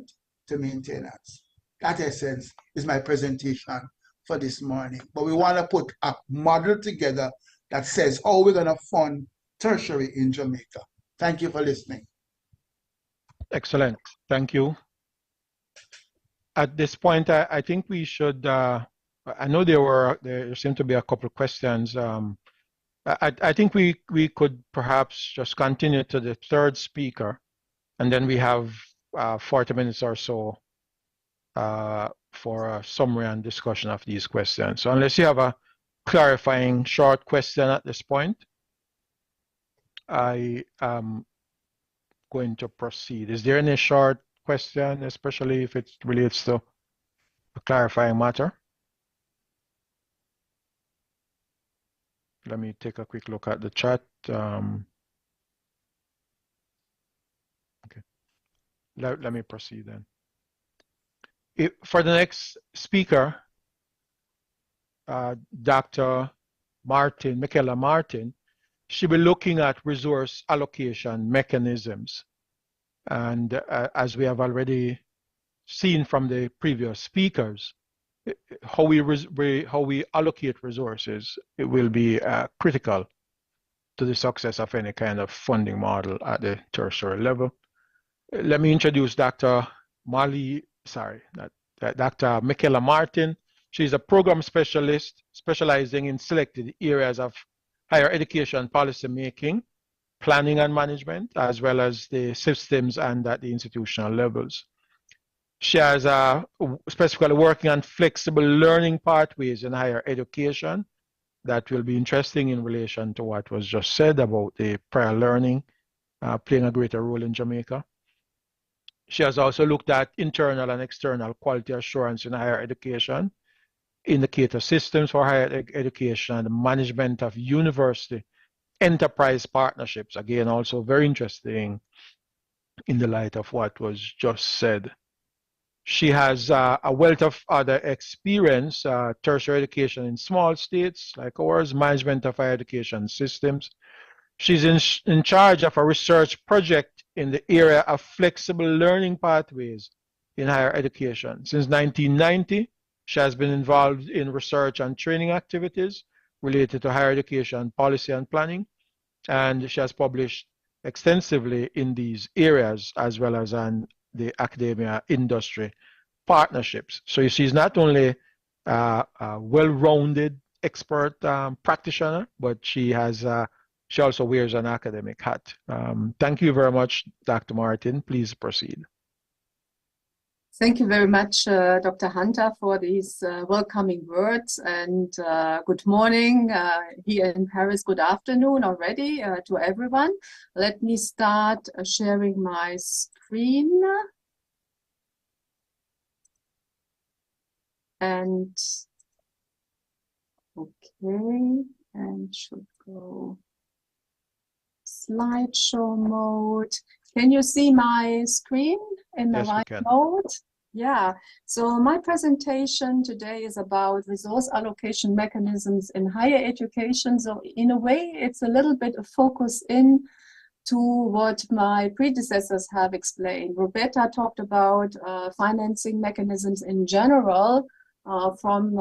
to maintenance. That essence is my presentation for this morning. But we want to put a model together that says how we're going to fund tertiary in Jamaica. Thank you for listening. Excellent. Thank you. At this point, I think we should, I know there seem to be a couple of questions. I think we could perhaps just continue to the third speaker, and then we have 40 minutes or so for a summary and discussion of these questions. So unless you have a clarifying short question at this point, I am going to proceed. Is there any short question, especially if it relates to a clarifying matter? Let me take a quick look at the chat. Okay. Let me proceed then. For the next speaker, Dr. Michaela Martin, she'll be looking at resource allocation mechanisms. And as we have already seen from the previous speakers, how we allocate resources, it will be critical to the success of any kind of funding model at the tertiary level. Let me introduce Dr. Dr. Michaela Martin. She's a program specialist specializing in selected areas of higher education policy making, planning and management, as well as the systems and at the institutional levels. She has specifically working on flexible learning pathways in higher education. That will be interesting in relation to what was just said about the prior learning playing a greater role in Jamaica. She has also looked at internal and external quality assurance in higher education, indicator systems for higher education, and the management of university enterprise partnerships. Again, also very interesting in the light of what was just said. She has a wealth of other experience, tertiary education in small states like ours, management of higher education systems. She's in charge of a research project in the area of flexible learning pathways in higher education. Since 1990, she has been involved in research and training activities related to higher education policy and planning, and she has published extensively in these areas as well as on the academia industry partnerships. So she's not only a well-rounded expert practitioner, but she also wears an academic hat. Thank you very much, Dr. Martin. Please proceed. Thank you very much, Dr. Hunter, for these welcoming words, and good morning here in Paris. Good afternoon already to everyone. Let me start sharing my screen. And okay, and should go slideshow mode. Can you see my screen in the right mode? Yeah, so my presentation today is about resource allocation mechanisms in higher education. So in a way, it's a little bit of focus in to what my predecessors have explained. Roberta talked about financing mechanisms in general, from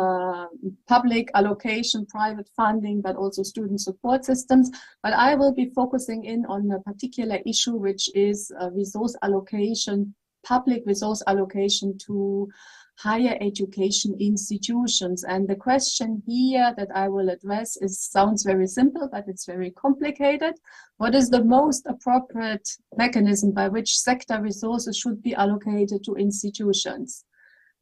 public allocation, private funding, but also student support systems. But I will be focusing in on a particular issue, which is resource allocation, public resource allocation to higher education institutions. And the question here that I will address sounds very simple, but it's very complicated. What is the most appropriate mechanism by which sector resources should be allocated to institutions?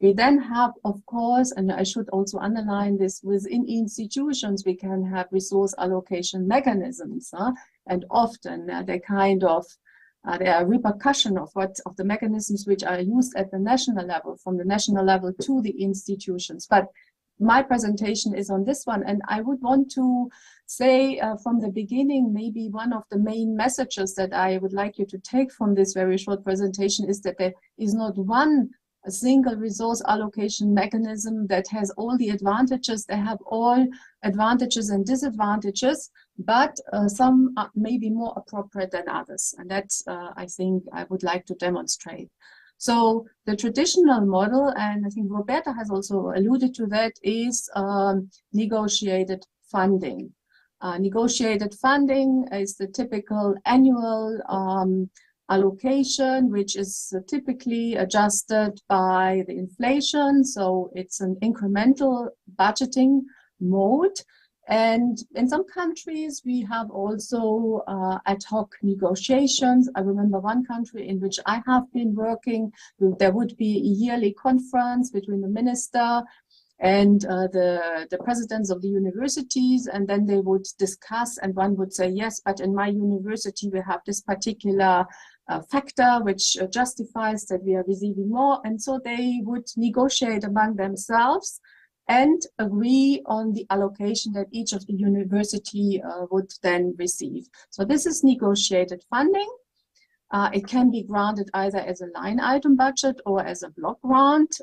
We then have, of course, and I should also underline this, within institutions, we can have resource allocation mechanisms, and often they kind of There are repercussions of the mechanisms which are used at the national level, from the national level to the institutions. But my presentation is on this one, and I would want to say from the beginning, maybe one of the main messages that I would like you to take from this very short presentation is that there is not a single resource allocation mechanism that has all the advantages. They have all advantages and disadvantages, but some are maybe more appropriate than others. And that's, I think, I would like to demonstrate. So the traditional model, and I think Roberta has also alluded to that, is negotiated funding. Negotiated funding is the typical annual allocation, which is typically adjusted by the inflation. So it's an incremental budgeting mode. And in some countries, we have also ad hoc negotiations. I remember one country in which I have been working, there would be a yearly conference between the minister and the presidents of the universities, and then they would discuss, and one would say, yes, but in my university, we have this particular factor which justifies that we are receiving more. And so they would negotiate among themselves and agree on the allocation that each of the university would then receive. So this is negotiated funding. It can be granted either as a line item budget or as a block grant,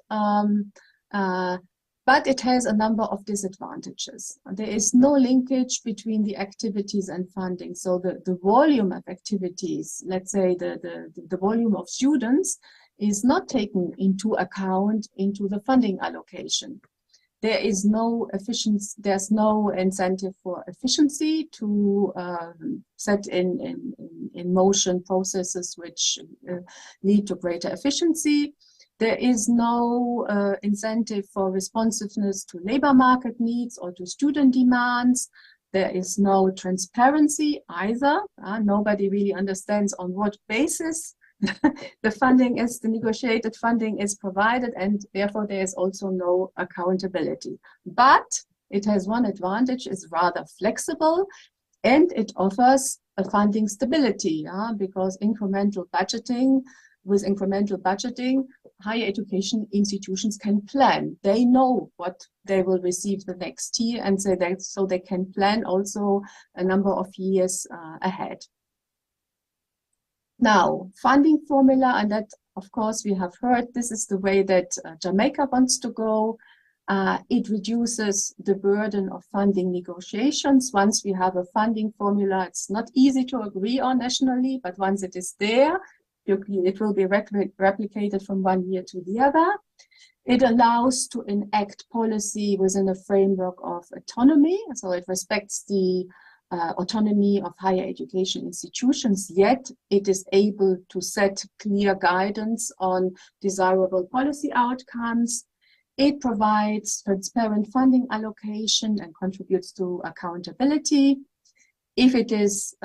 but it has a number of disadvantages. There is no linkage between the activities and funding. So the volume of activities, let's say the volume of students, is not taken into account into the funding allocation. There is no efficiency, there's no incentive for efficiency to set in motion processes which lead to greater efficiency. There is no incentive for responsiveness to labor market needs or to student demands. There is no transparency either. Nobody really understands on what basis the negotiated funding is provided, and therefore there is also no accountability. But it has one advantage: it's rather flexible, and it offers a funding stability, because with incremental budgeting, higher education institutions can plan. They know what they will receive the next year, and so they can plan also a number of years ahead. Now, funding formula, and that, of course, we have heard, this is the way that Jamaica wants to go. It reduces the burden of funding negotiations. Once we have a funding formula, it's not easy to agree on nationally, but once it is there, it will be replicated from one year to the other. It allows to enact policy within a framework of autonomy, so it respects the autonomy of higher education institutions, yet it is able to set clear guidance on desirable policy outcomes. It provides transparent funding allocation and contributes to accountability. If it is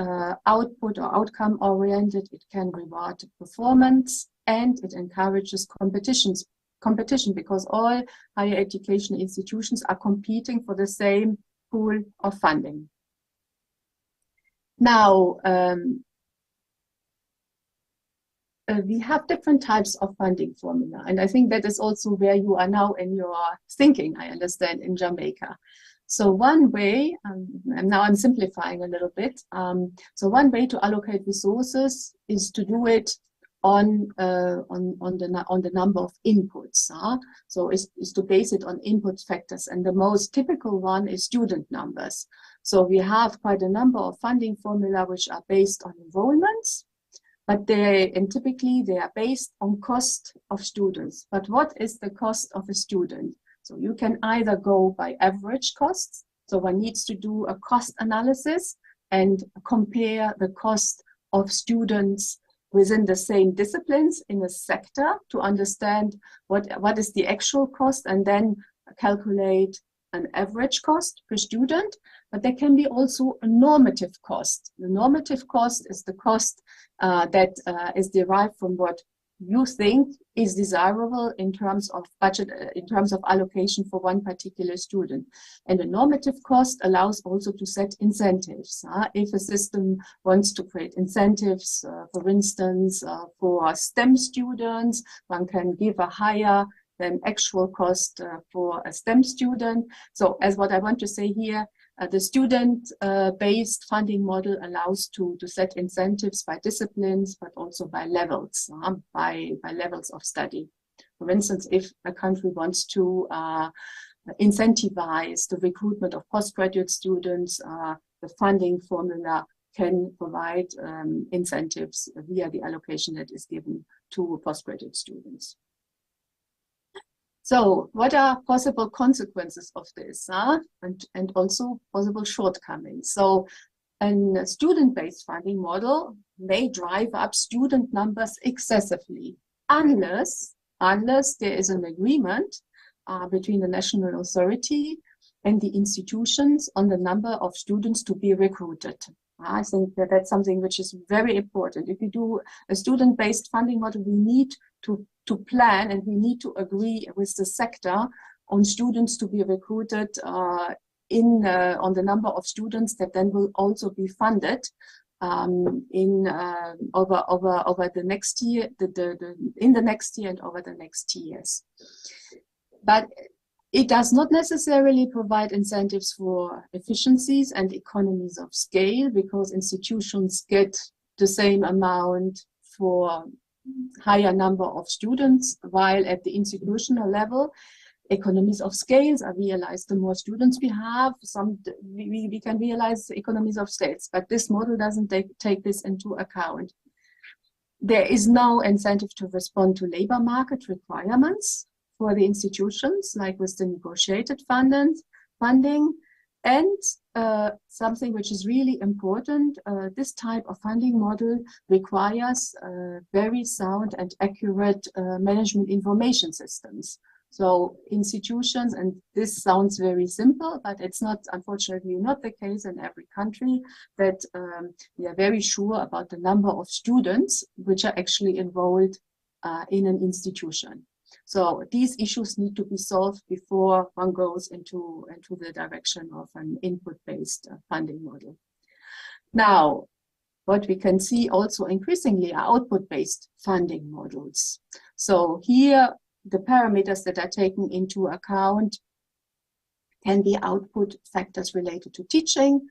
output or outcome oriented, it can reward performance, and it encourages competition because all higher education institutions are competing for the same pool of funding. Now, we have different types of funding formula, and I think that is also where you are now in your thinking, I understand, in Jamaica. So one way, and now I'm simplifying a little bit, so one way to allocate resources is to do it on the number of inputs. So is to base it on input factors, and the most typical one is student numbers. So we have quite a number of funding formula which are based on enrollments, but typically they are based on cost of students. But what is the cost of a student? So you can either go by average costs. So one needs to do a cost analysis and compare the cost of students within the same disciplines in a sector to understand what is the actual cost, and then calculate an average cost per student. But there can be also a normative cost. The normative cost is the cost that is derived from what you think is desirable in terms of budget, in terms of allocation for one particular student. And the normative cost allows also to set incentives. If a system wants to create incentives, for instance, for STEM students, one can give a higher than actual cost for a STEM student. So as what I want to say here, the student-based funding model allows to set incentives by disciplines, but also by levels, by levels of study. For instance, if a country wants to incentivize the recruitment of postgraduate students, the funding formula can provide incentives via the allocation that is given to postgraduate students. So what are possible consequences of this, and also possible shortcomings? So a student-based funding model may drive up student numbers excessively unless there is an agreement between the national authority and the institutions on the number of students to be recruited. I think that that's something which is very important. If you do a student-based funding model, we need to plan, and we need to agree with the sector on students to be recruited on the number of students that then will also be funded over the next year, in the next year and over the next years. But it does not necessarily provide incentives for efficiencies and economies of scale, because institutions get the same amount for higher number of students, while at the institutional level, economies of scales are realized. The more students we have, we can realize economies of scales, but this model doesn't take this into account. There is no incentive to respond to labor market requirements for the institutions, like with the negotiated funding. And something which is really important, this type of funding model requires very sound and accurate management information systems. So institutions, and this sounds very simple, but it's not, unfortunately, not the case in every country, that we are very sure about the number of students which are actually enrolled in an institution. So these issues need to be solved before one goes into the direction of an input-based funding model. Now, what we can see also increasingly are output-based funding models. So here, the parameters that are taken into account can be output factors related to teaching,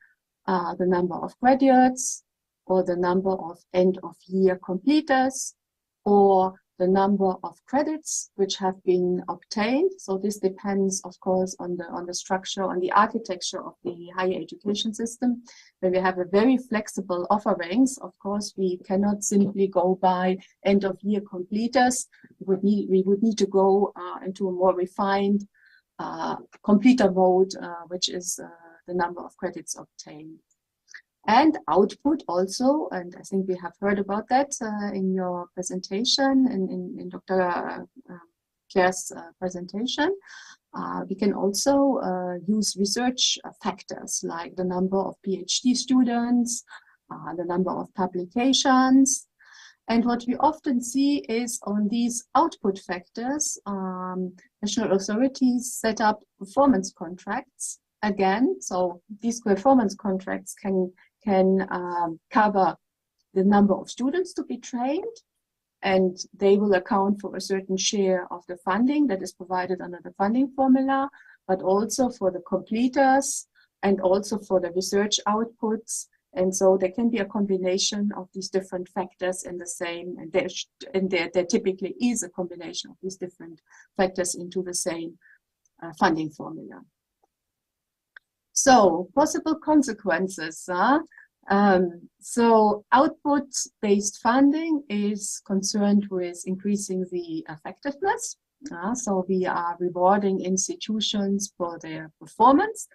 the number of graduates, or the number of end-of-year completers, or the number of credits which have been obtained. So this depends, of course, on the structure, on the architecture of the higher education system. When we have a very flexible offerings, of course, we cannot simply go by end-of-year completers. We would need to go into a more refined completer mode, which is the number of credits obtained. And output also, and I think we have heard about that in your presentation, in Dr. Pierre's presentation. We can also use research factors like the number of PhD students, the number of publications. And what we often see is on these output factors, national authorities set up performance contracts again. So these performance contracts can cover the number of students to be trained, and they will account for a certain share of the funding that is provided under the funding formula, but also for the completers and also for the research outputs. And so there can be a combination of these different factors in the same, and there typically is a combination of these different factors into the same funding formula. So possible consequences. So output-based funding is concerned with increasing the effectiveness. So we are rewarding institutions for their performance,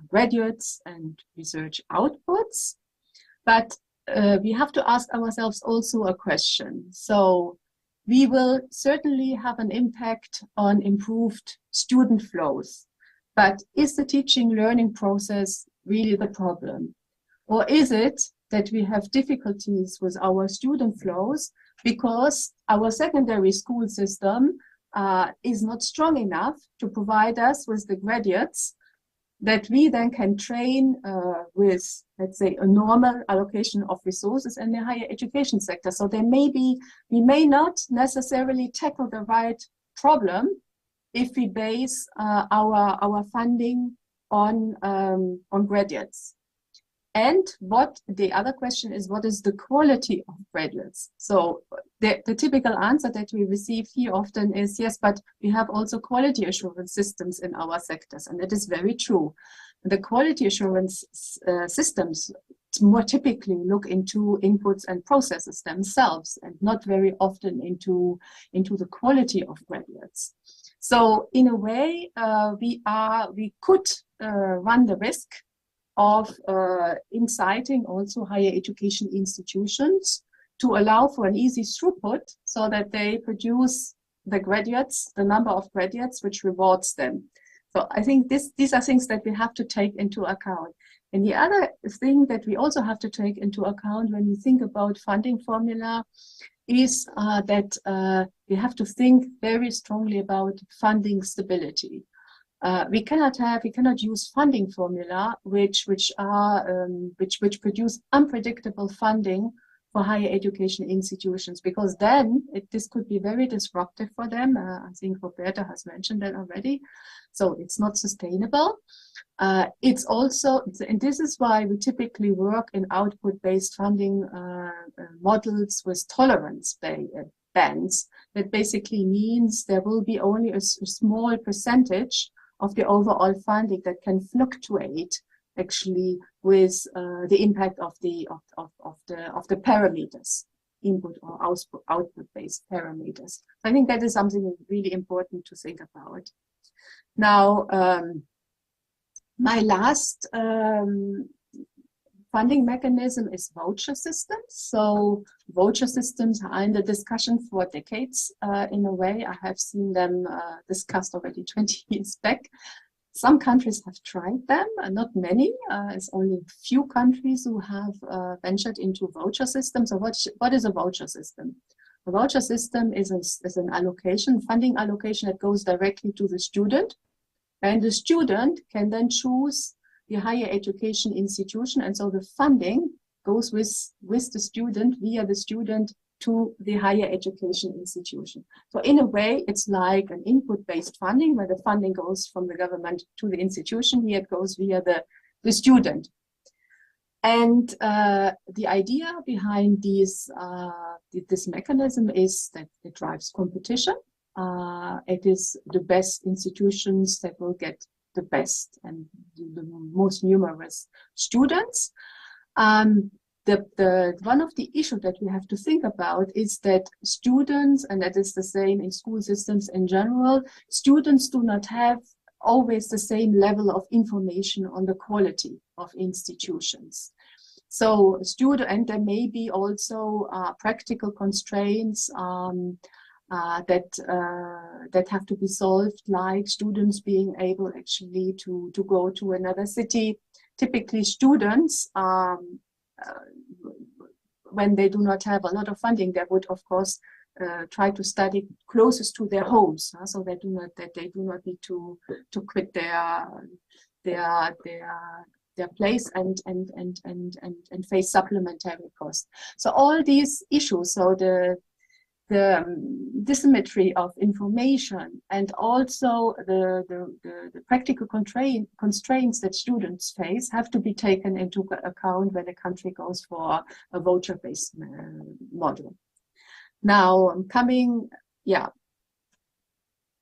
graduates and research outputs. But we have to ask ourselves also a question. So we will certainly have an impact on improved student flows. But is the teaching learning process really the problem? Or is it that we have difficulties with our student flows because our secondary school system is not strong enough to provide us with the graduates that we then can train with, let's say, a normal allocation of resources in the higher education sector. So we may not necessarily tackle the right problem if we base our funding on graduates. And the other question is, what is the quality of graduates? So the typical answer that we receive here often is, yes, but we have also quality assurance systems in our sectors. And that is very true. The quality assurance systems more typically look into inputs and processes themselves, and not very often into the quality of graduates. So in a way, we could run the risk of inciting also higher education institutions to allow for an easy throughput so that they produce the number of graduates which rewards them. So I think these are things that we have to take into account. And the other thing that we also have to take into account when we think about funding formula is that we have to think very strongly about funding stability. We cannot use funding formula which produce unpredictable funding for higher education institutions, because then this could be very disruptive for them. I think Roberta has mentioned that already. So it's not sustainable. It's also, and this is why we typically work in output-based funding models with tolerance bands. That basically means there will be only a small percentage of the overall funding that can fluctuate actually with the impact of the parameters, input or output-based parameters. I think that is something really important to think about. Now, my last funding mechanism is voucher systems. So voucher systems are in the discussion for decades. In a way, I have seen them discussed already 20 years back. Some countries have tried them, not many. It's only a few countries who have ventured into voucher systems. So what is a voucher system? A voucher system is an allocation, funding allocation that goes directly to the student. And the student can then choose the higher education institution. And so the funding goes with the student, via the student, to the higher education institution. So in a way, it's like an input-based funding, where the funding goes from the government to the institution. Here it goes via the student. And the idea behind this mechanism is that it drives competition. It is the best institutions that will get the best and the most numerous students. One of the issues that we have to think about is that students, and that is the same in school systems in general, students do not have always the same level of information on the quality of institutions. So and there may be also practical constraints that have to be solved, like students being able actually to go to another city. Typically students, when they do not have a lot of funding, they would of course try to study closest to their homes, so they do not need to quit their place and face supplementary costs. So all these issues, so the dissymmetry of information, and also the practical constraints that students face, have to be taken into account when a country goes for a voucher-based model. Now,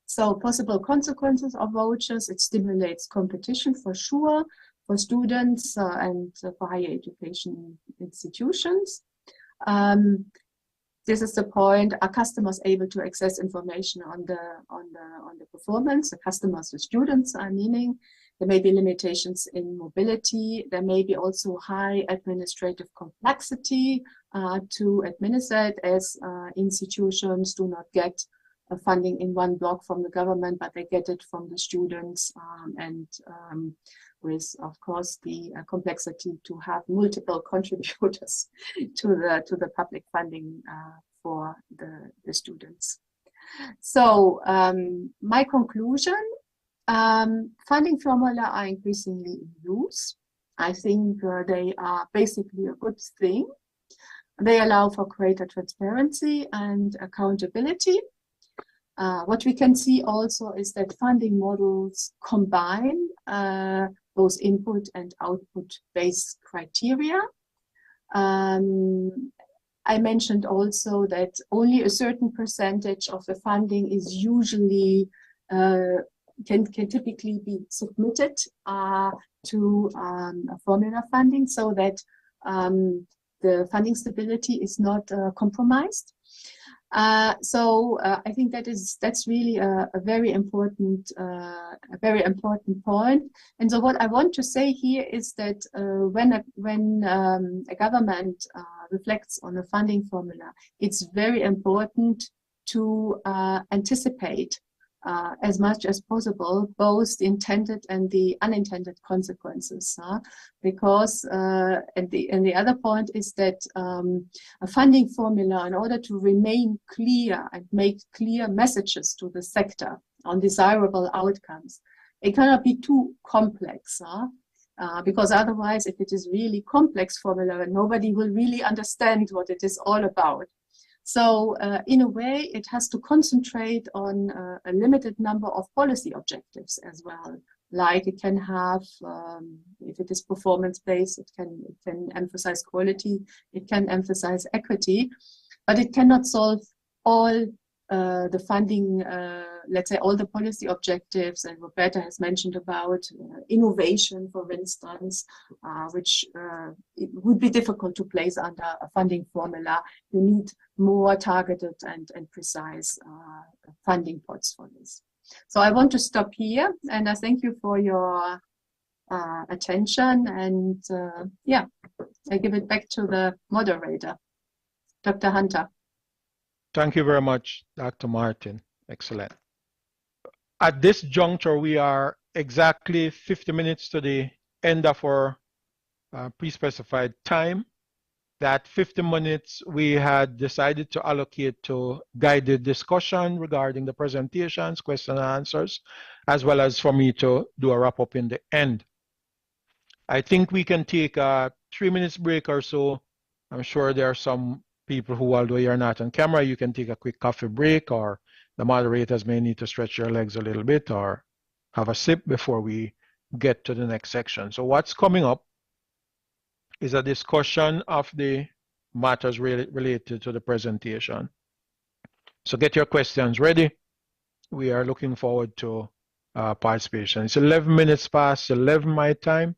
so possible consequences of vouchers: it stimulates competition for sure, for students and for higher education institutions. This is the point: are customers able to access information on the performance? The customers, the students, are meaning. There may be limitations in mobility. There may be also high administrative complexity to administer it, as institutions do not get funding in one block from the government, but they get it from the students, and with, of course, the complexity to have multiple contributors to the public funding for the students. So my conclusion, funding formula are increasingly in use. I think they are basically a good thing. They allow for greater transparency and accountability. What we can see also is that funding models combine both input and output-based criteria. I mentioned also that only a certain percentage of the funding is usually can typically be submitted to a formula funding, so that the funding stability is not compromised. So I think that's really a very important point. And so what I want to say here is that when a government reflects on a funding formula, it's very important to anticipate as much as possible both the intended and the unintended consequences, because and the other point is that a funding formula, in order to remain clear and make clear messages to the sector on desirable outcomes, it cannot be too complex, because otherwise, if it is really complex formula, nobody will really understand what it is all about. So in a way, it has to concentrate on a limited number of policy objectives as well. Like it can have, if it is performance-based, it can emphasize quality, it can emphasize equity, but it cannot solve all the funding, let's say all the policy objectives, and Roberta has mentioned about innovation, for instance, which it would be difficult to place under a funding formula. You need more targeted and precise funding pots for this. So I want to stop here, and I thank you for your attention, and yeah, I give it back to the moderator, Dr. Hunter. Thank you very much, Dr. Martin. Excellent. At this juncture, we are exactly 50 minutes to the end of our pre-specified time. That 50 minutes we had decided to allocate to guided discussion regarding the presentations, question and answers, as well as for me to do a wrap-up in the end. I think we can take a 3 minutes break or so. I'm sure there are some people who, although you're not on camera, you can take a quick coffee break, or the moderators may need to stretch your legs a little bit or have a sip before we get to the next section. So what's coming up is a discussion of the matters related to the presentation. So get your questions ready. We are looking forward to participation. It's 11 minutes past 11 my time.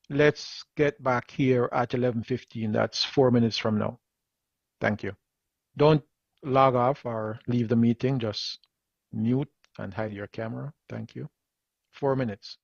Let's get back here at 11:15. That's 4 minutes from now. Thank you. Don't log off or leave the meeting. Just mute and hide your camera. Thank you. 4 minutes.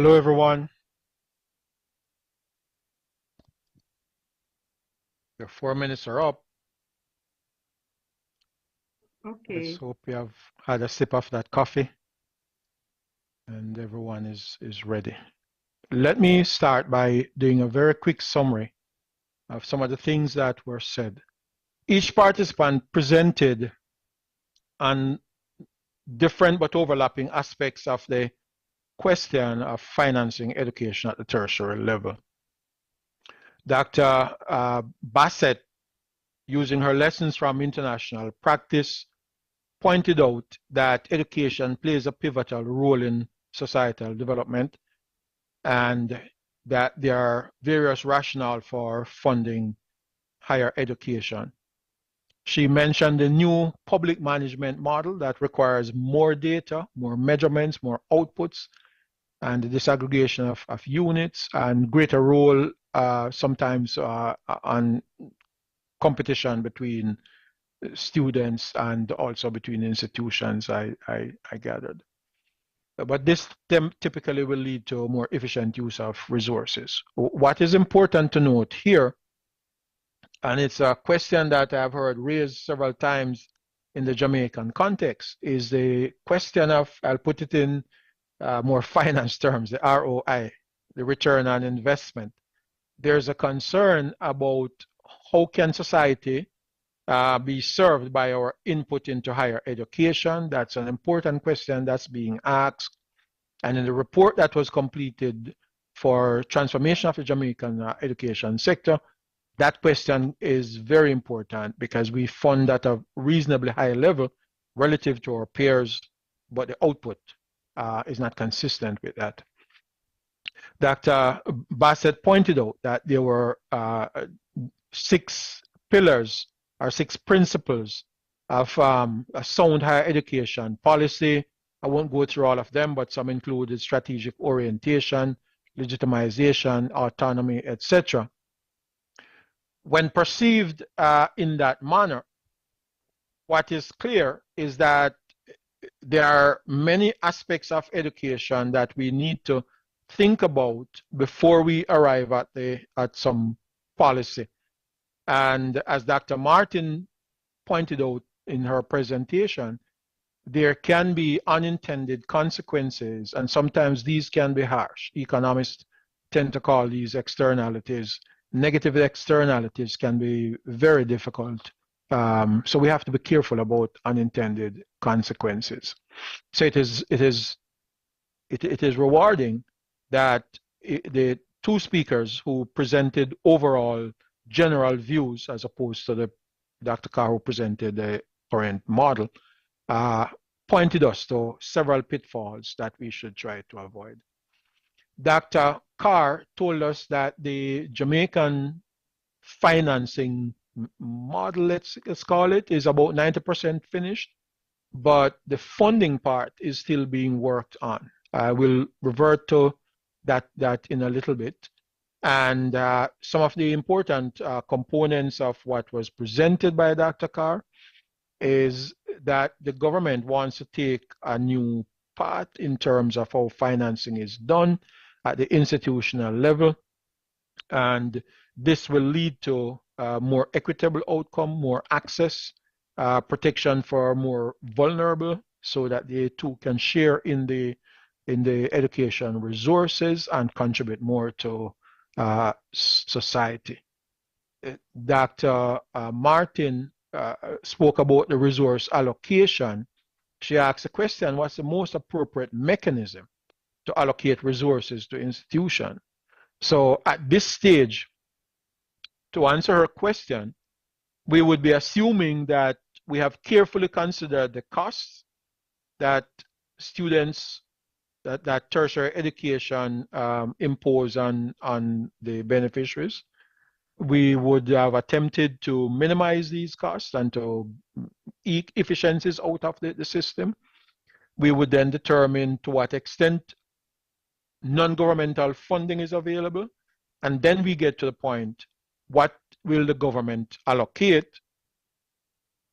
Hello, everyone. Your 4 minutes are up. Okay. Let's hope you have had a sip of that coffee and everyone is ready. Let me start by doing a very quick summary of some of the things that were said. Each participant presented on different but overlapping aspects of the question of financing education at the tertiary level. Dr. Bassett, using her lessons from international practice, pointed out that education plays a pivotal role in societal development and that there are various rationale for funding higher education. She mentioned the new public management model that requires more data, more measurements, more outputs, and the disaggregation of units and greater role sometimes on competition between students and also between institutions, I gathered. But this typically will lead to a more efficient use of resources. What is important to note here, and it's a question that I've heard raised several times in the Jamaican context, is the question of, I'll put it in more finance terms, the ROI, the return on investment. There's a concern about how can society be served by our input into higher education. That's an important question that's being asked. And in the report that was completed for transformation of the Jamaican education sector, that question is very important because we fund at a reasonably high level relative to our peers, but the output is not consistent with that. Dr. Bassett pointed out that there were 6 pillars or 6 principles of a sound higher education policy. I won't go through all of them, but some included strategic orientation, legitimization, autonomy, etc. When perceived in that manner, what is clear is that there are many aspects of education that we need to think about before we arrive at some policy. And as Dr. Martin pointed out in her presentation, there can be unintended consequences, and sometimes these can be harsh. Economists tend to call these externalities. Negative externalities can be very difficult. So we have to be careful about unintended consequences. So it is rewarding that the 2 speakers who presented overall general views as opposed to the Dr. Carr who presented the current model pointed us to several pitfalls that we should try to avoid. Dr. Carr told us that the Jamaican financing model, let's call it, is about 90% finished, but the funding part is still being worked on. I will revert to that in a little bit. And some of the important components of what was presented by Dr. Carr is that the government wants to take a new path in terms of how financing is done at the institutional level. And this will lead to more equitable outcome, more access, protection for more vulnerable, so that they too can share in the education resources and contribute more to society. Dr. Martin spoke about the resource allocation. She asked the question, what's the most appropriate mechanism to allocate resources to institutions? So at this stage, to answer her question, we would be assuming that we have carefully considered the costs that students, that tertiary education impose on the beneficiaries. We would have attempted to minimize these costs and to eke efficiencies out of the system. We would then determine to what extent non-governmental funding is available. And then we get to the point, what will the government allocate?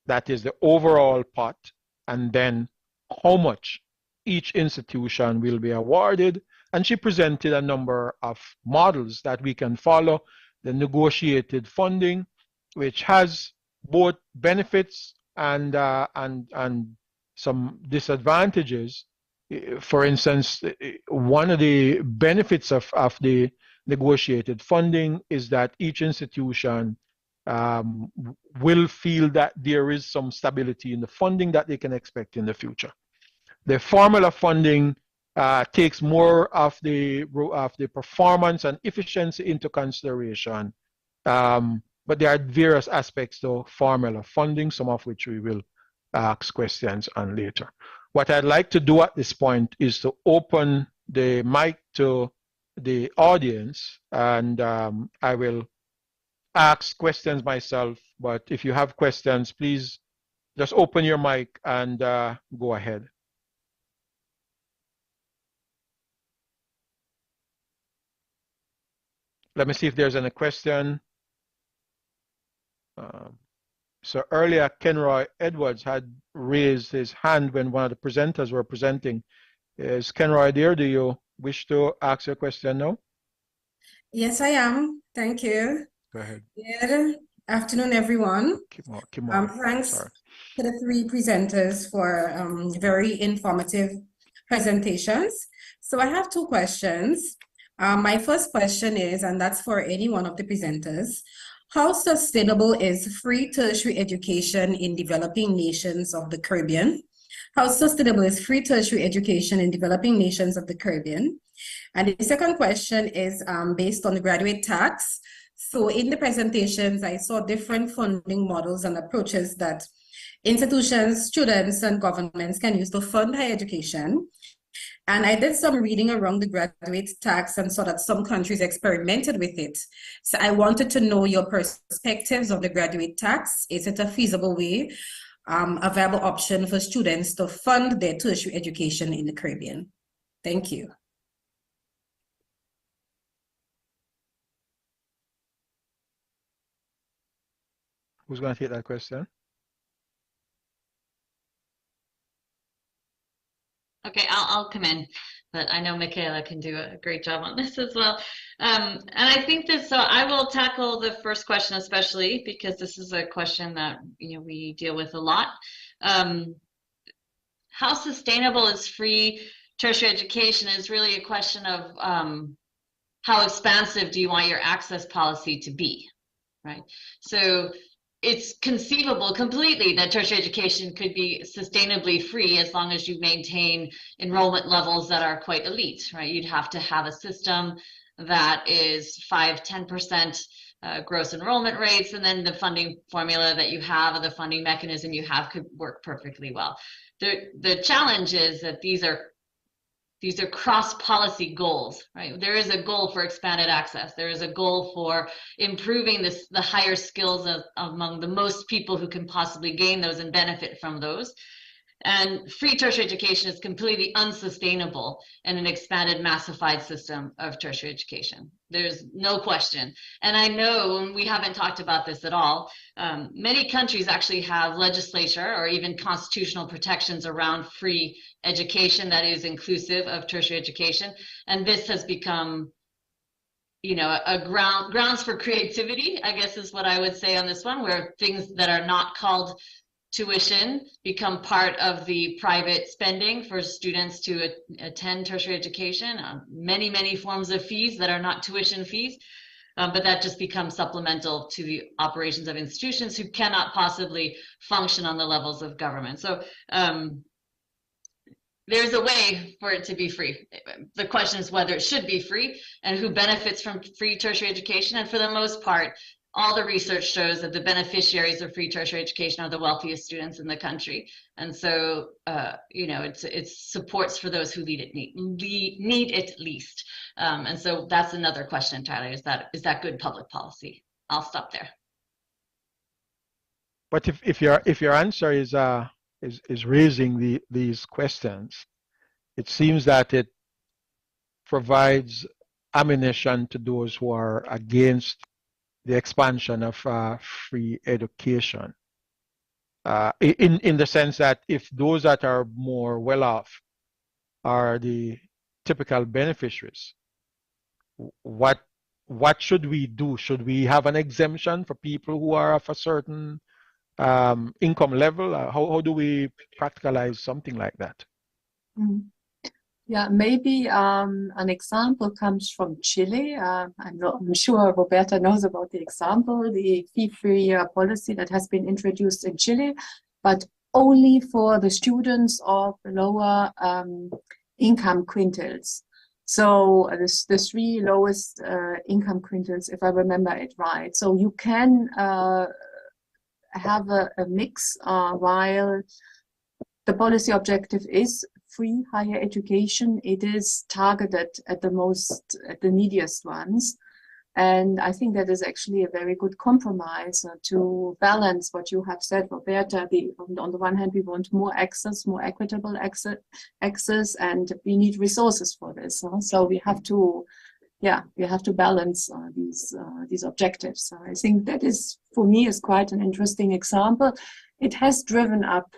That is the overall pot. And then how much each institution will be awarded And she presented a number of models that we can follow. The negotiated funding, which has both benefits and some disadvantages. For instance, one of the benefits of the negotiated funding is that each institution will feel that there is some stability in the funding that they can expect in the future. The formula funding takes more of the performance and efficiency into consideration. But there are various aspects to formula funding, some of which we will ask questions on later. What I'd like to do at this point is to open the mic to the audience, and I will ask questions myself, but if you have questions, please just open your mic and go ahead. Let me see if there's any question. So earlier, Kenroy Edwards had raised his hand when one of the presenters were presenting. Is Kenroy there? Do you wish to ask your question now? Yes, I am. Thank you. Go ahead. Good afternoon, everyone. Thanks Sorry. to the three presenters for very informative presentations. So I have two questions. My first question is, and that's for any one of the presenters, how sustainable is free tertiary education in developing nations of the Caribbean? How sustainable is free tertiary education in developing nations of the Caribbean? And the second question is based on the graduate tax. So in the presentations, I saw different funding models and approaches that institutions, students, and governments can use to fund higher education. And I did some reading around the graduate tax and saw that some countries experimented with it. So I wanted to know your perspectives of the graduate tax. Is it a feasible way, a viable option for students to fund their tertiary education in the Caribbean? Thank you. Who's going to take that question? Okay, I'll come in, but I know Michaela can do a great job on this as well. And I think that, so I will tackle the first question especially because this is a question that we deal with a lot. How sustainable is free tertiary education is really a question of how expansive do you want your access policy to be, right? So it's conceivable completely that tertiary education could be sustainably free as long as you maintain enrollment levels that are quite elite, right? You'd have to have a system that is 5–10% gross enrollment rates, and then the funding formula that you have or the funding mechanism you have could work perfectly well. The challenge is that these are cross-policy goals, right? There is a goal for expanded access. There is a goal for improving the higher skills among the most people who can possibly gain those and benefit from those. And free tertiary education is completely unsustainable in an expanded, massified system of tertiary education. There's no question. And I know we haven't talked about this at all. Many countries actually have legislature or even constitutional protections around free education that is inclusive of tertiary education. And this has become, a grounds for creativity, I guess is what I would say on this one, where things that are not called tuition become part of the private spending for students to attend tertiary education. Many forms of fees that are not tuition fees, but that just becomes supplemental to the operations of institutions who cannot possibly function on the levels of government. So there's a way for it to be free. The question is whether it should be free and who benefits from free tertiary education. And for the most part, all the research shows that the beneficiaries of free tertiary education are the wealthiest students in the country. And so, it's supports for those who need it least. And so that's another question, Tyler, is that good public policy? I'll stop there. But if your answer is raising these questions, it seems that it provides ammunition to those who are against the expansion of free education, in the sense that if those that are more well off are the typical beneficiaries. What should we do? Should we have an exemption for people who are of a certain income level? How do we practicalize something like that? Yeah, maybe an example comes from Chile. I'm sure Roberta knows about the example, the fee-free policy that has been introduced in Chile, but only for the students of lower income quintiles. So the three lowest income quintiles, if I remember it right. So you can have a mix while the policy objective is free higher education. It is targeted at the neediest ones. And I think that is actually a very good compromise to balance what you have said, Roberta. On the one hand, we want more access, more equitable access, and we need resources for this. So we have to, balance these objectives. So I think that is, for me, is quite an interesting example. It has driven up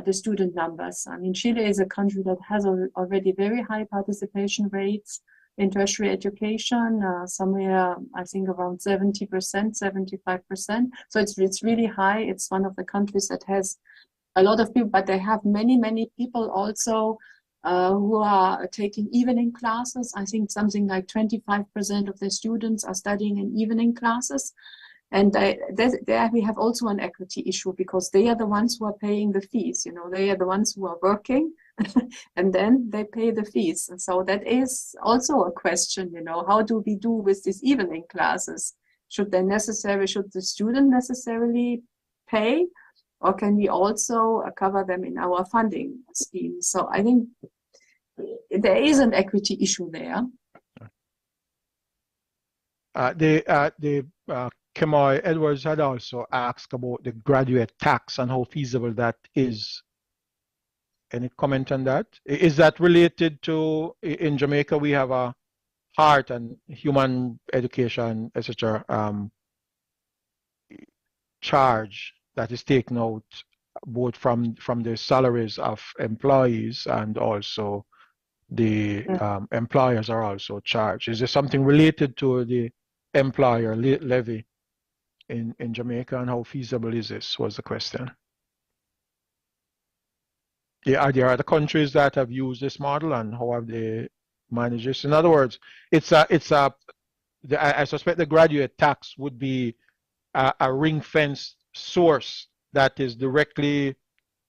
the student numbers. I mean, Chile is a country that has already very high participation rates in tertiary education, somewhere, I think, around 70%, 75%. So it's really high. It's one of the countries that has a lot of people, but they have many, many people also who are taking evening classes. I think something like 25% of the students are studying in evening classes. And there we have also an equity issue, because they are the ones who are paying the fees. They are the ones who are working and then they pay the fees. And so that is also a question, how do we do with these evening classes? Should the student necessarily pay, or can we also cover them in our funding scheme? So I think there is an equity issue there. Kemoy Edwards had also asked about the graduate tax and how feasible that is. Any comment on that? Is that related to, in Jamaica, we have a heart and human education, etc. charge that is taken out both from the salaries of employees, and also the employers are also charged. Is there something related to the employer levy in Jamaica, and how feasible is this, was the question. Yeah, are there other countries that have used this model, and how have they managed this? In other words, I suspect the graduate tax would be a ring-fenced source that is directly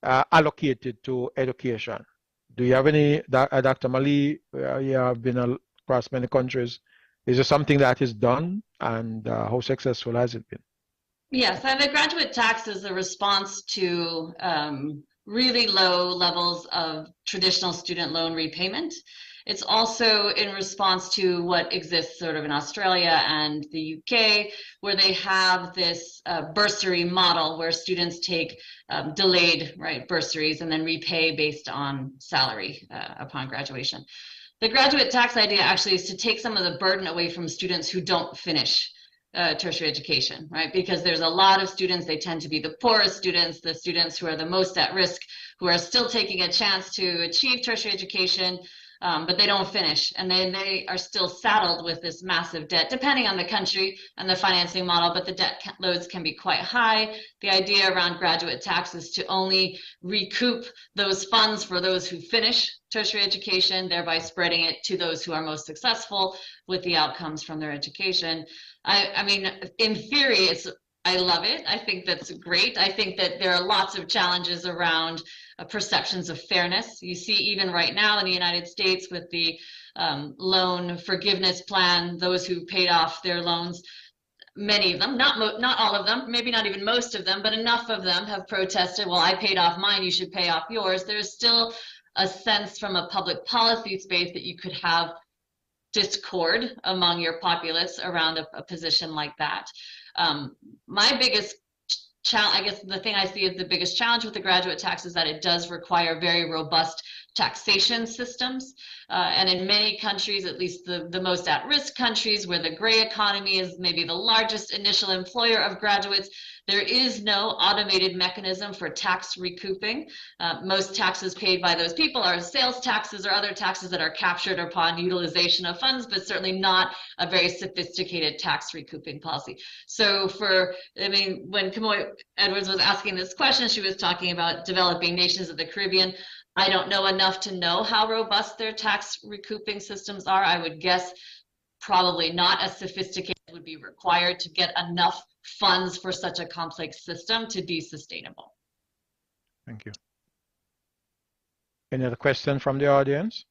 allocated to education. Do you have any, Dr. Mali, you have been across many countries. Is there something that is done, and how successful has it been? Yes, and the graduate tax is a response to really low levels of traditional student loan repayment. It's also in response to what exists sort of in Australia and the UK, where they have this bursary model where students take delayed bursaries and then repay based on salary upon graduation. The graduate tax idea actually is to take some of the burden away from students who don't finish tertiary education, right? Because there's a lot of students, they tend to be the poorest students, the students who are the most at risk, who are still taking a chance to achieve tertiary education, but they don't finish. And then they are still saddled with this massive debt, depending on the country and the financing model, but the debt loads can be quite high. The idea around graduate tax is to only recoup those funds for those who finish tertiary education, thereby spreading it to those who are most successful with the outcomes from their education. I mean, in theory, I love it. I think that's great. I think that there are lots of challenges around perceptions of fairness. You see, even right now in the United States with the loan forgiveness plan, those who paid off their loans, many of them, not all of them, maybe not even most of them, but enough of them have protested, well, I paid off mine, you should pay off yours. There's still a sense from a public policy space that you could have discord among your populace around a position like that. My biggest challenge, I guess the thing I see as the biggest challenge with the graduate tax is that it does require very robust taxation systems. And in many countries, at least the most at-risk countries where the gray economy is maybe the largest initial employer of graduates, there is no automated mechanism for tax recouping. Most taxes paid by those people are sales taxes or other taxes that are captured upon utilization of funds, but certainly not a very sophisticated tax recouping policy. So when Kamoy Edwards was asking this question, she was talking about developing nations of the Caribbean. I don't know enough to know how robust their tax recouping systems are. I would guess probably not as sophisticated as would be required to get enough funds for such a complex system to be sustainable. Thank you. Any other question from the audience?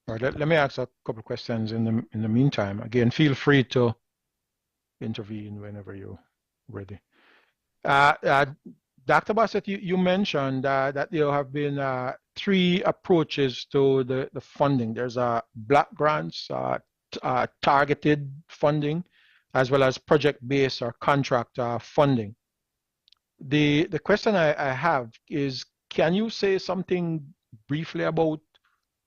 All right, let me ask a couple of questions in the meantime. Again, feel free to intervene whenever you're ready. Dr. Bassett, you mentioned that there have been 3 approaches to the funding. There's block grants, targeted funding, as well as project-based or contract funding. The question I have is, can you say something briefly about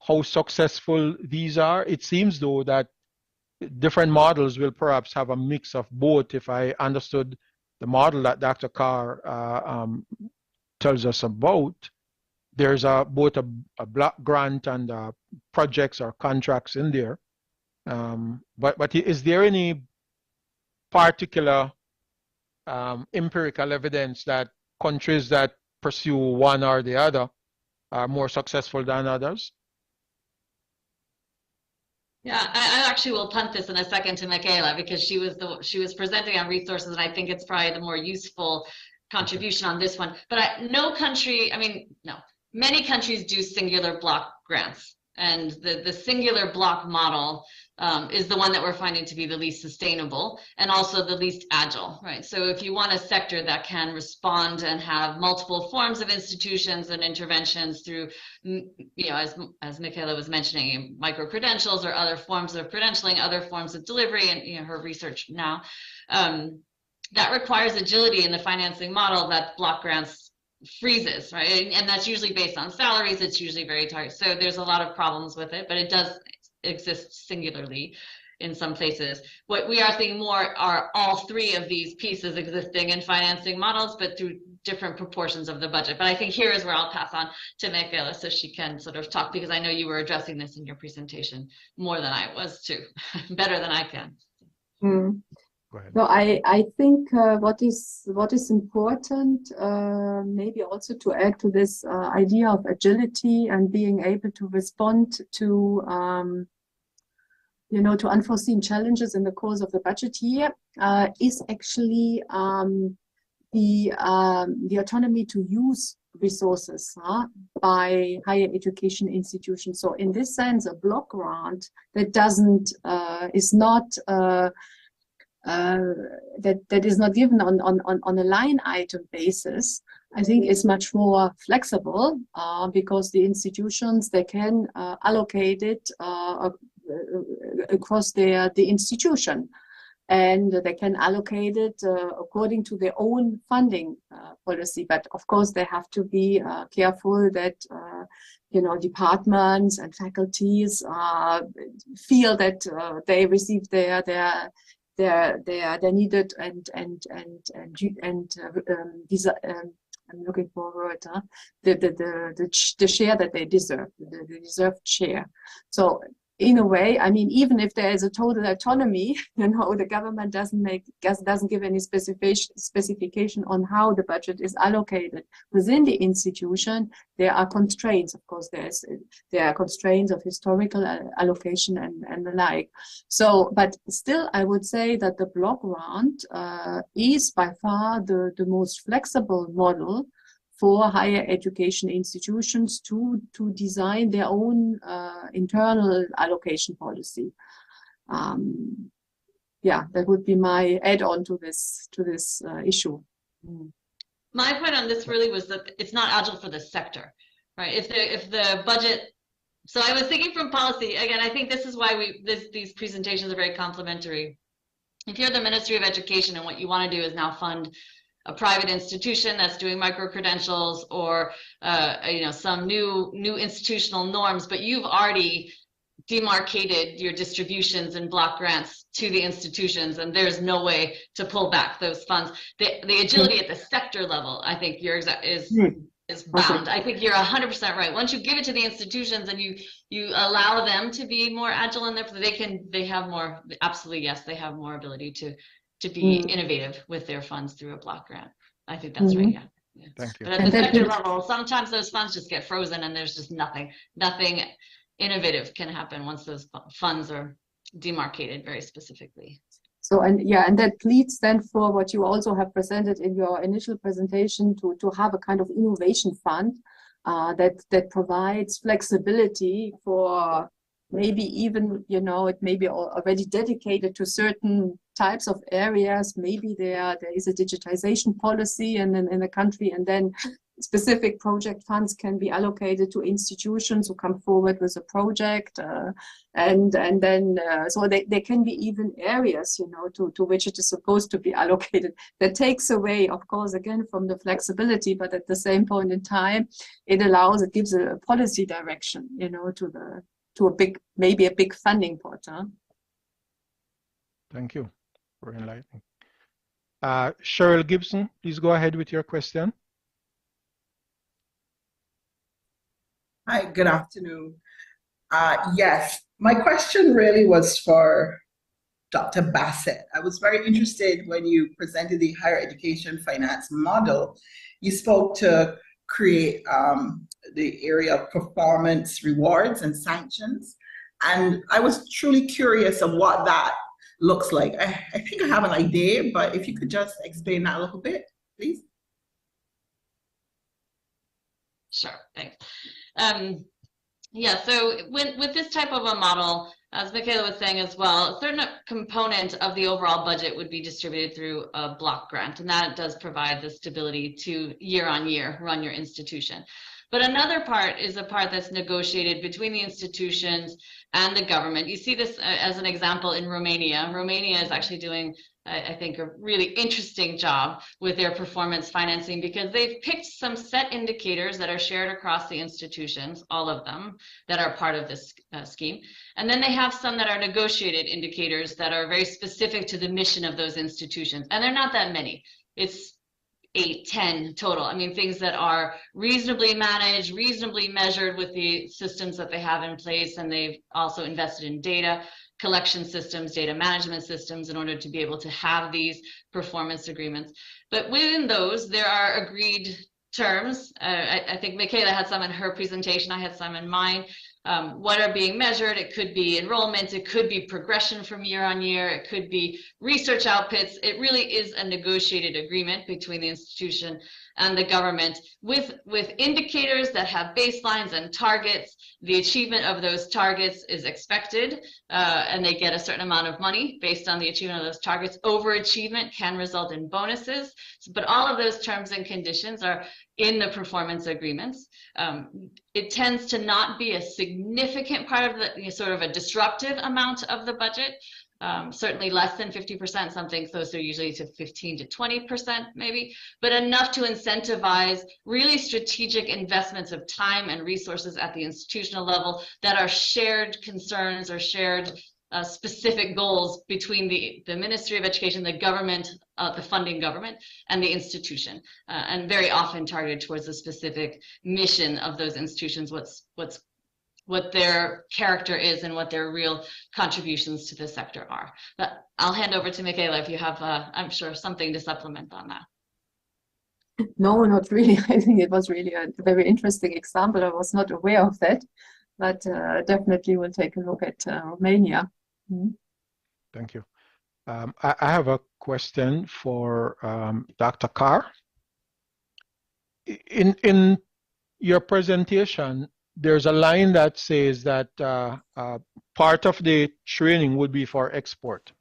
how successful these are? It seems though that different models will perhaps have a mix of both. If I understood the model that Dr. Carr tells us about, there's both a block grant and projects or contracts in there. But is there any particular empirical evidence that countries that pursue one or the other are more successful than others? Yeah, I actually will punt this in a second to Michaela, because she was presenting on resources, and I think it's probably the more useful contribution on this one. But many countries do singular block grants, and the singular block model is the one that we're finding to be the least sustainable and also the least agile, right? So if you want a sector that can respond and have multiple forms of institutions and interventions through, as Michaela was mentioning, micro-credentials or other forms of credentialing, other forms of delivery, and her research now, that requires agility in the financing model that block grants freezes, right? And that's usually based on salaries. It's usually very tight. So there's a lot of problems with it, but it does exist singularly in some places. What we are seeing more are all 3 of these pieces existing in financing models, but through different proportions of the budget. But I think here is where I'll pass on to Michaela so she can sort of talk, because I know you were addressing this in your presentation more than I was too, better than I can. Go ahead. No, I think what is important, maybe also to add to this idea of agility and being able to respond to to unforeseen challenges in the course of the budget year, is actually the autonomy to use resources by higher education institutions. So in this sense, a block grant that is not given on a line item basis, I think is much more flexible, because the institutions, they can allocate it across the institution, and they can allocate it according to their own funding policy. But of course, they have to be careful that departments and faculties feel that they receive their needed and I'm looking forward the share that they deserve, the deserved share. So in a way, I mean, even if there is a total autonomy, the government doesn't give any specification on how the budget is allocated within the institution. There are constraints, of course. There are constraints of historical allocation and the like. So, but still, I would say that the block grant is by far the most flexible model for higher education institutions to design their own internal allocation policy. Yeah, that would be my add-on to this issue. My point on this really was that it's not agile for the sector, right? If the budget, so I was thinking from policy, again, I think this is why these presentations are very complementary. If you're the Ministry of Education and what you want to do is now fund a private institution that's doing micro-credentials or some new institutional norms, but you've already demarcated your distributions and block grants to the institutions, and there's no way to pull back those funds. The agility at the sector level, I think is bound. I think you're 100% right. Once you give it to the institutions and you allow them to be more agile in they have more, absolutely, yes, they have more ability to be innovative with their funds through a block grant. I think that's right, yeah. Thank you. But at the sector level, sometimes those funds just get frozen and there's just nothing innovative can happen once those funds are demarcated very specifically. So, and that leads then for what you also have presented in your initial presentation to have a kind of innovation fund that provides flexibility for maybe even, it may be already dedicated to certain types of areas. Maybe there is a digitization policy in the country, and then specific project funds can be allocated to institutions who come forward with a project, and then so there can be even areas to which it is supposed to be allocated. That takes away, of course, again from the flexibility, but at the same point in time it gives a policy direction to maybe a big funding pot. Thank you for enlightening. Cheryl Gibson, please go ahead with your question. Hi, good afternoon. Yes, my question really was for Dr. Bassett. I was very interested when you presented the higher education finance model. You spoke to create the area of performance rewards and sanctions. And I was truly curious of what that looks like. I think I have an idea, but if you could just explain that a little bit, please. Sure, thanks. Yeah, so with this type of a model, as Michaela was saying as well, a certain component of the overall budget would be distributed through a block grant, and that does provide the stability to year on year run your institution. But another part is a part that's negotiated between the institutions and the government. You see this as an example in Romania. Romania is actually doing, I think, a really interesting job with their performance financing, because they've picked some set indicators that are shared across the institutions, all of them, that are part of this scheme. And then they have some that are negotiated indicators that are very specific to the mission of those institutions. And they're not that many. It's 8, 10 total. I mean, things that are reasonably managed, reasonably measured with the systems that they have in place. And they've also invested in data collection systems, data management systems, in order to be able to have these performance agreements. But within those, there are agreed terms. I think Michaela had some in her presentation. I had some in mine. What are being measured? It could be enrollment. It could be progression from year on year. It could be research outputs. It really is a negotiated agreement between the institution and the government with indicators that have baselines and targets. The achievement of those targets is expected, and they get a certain amount of money based on the achievement of those targets. Overachievement can result in bonuses, but all of those terms and conditions are in the performance agreements. It tends to not be a significant part of the sort of a disruptive amount of the budget. Certainly less than 50%, something closer usually to 15 to 20% maybe, but enough to incentivize really strategic investments of time and resources at the institutional level that are shared concerns or shared specific goals between the Ministry of Education, the government, the funding government, and the institution, and very often targeted towards the specific mission of those institutions, what their character is and what their real contributions to the sector are. But I'll hand over to Michaela if you have, I'm sure, something to supplement on that. No, not really. I think it was really a very interesting example. I was not aware of that, but definitely we'll take a look at Romania. Thank you. I have a question for Dr. Carr. In your presentation, there's a line that says that part of the training would be for export.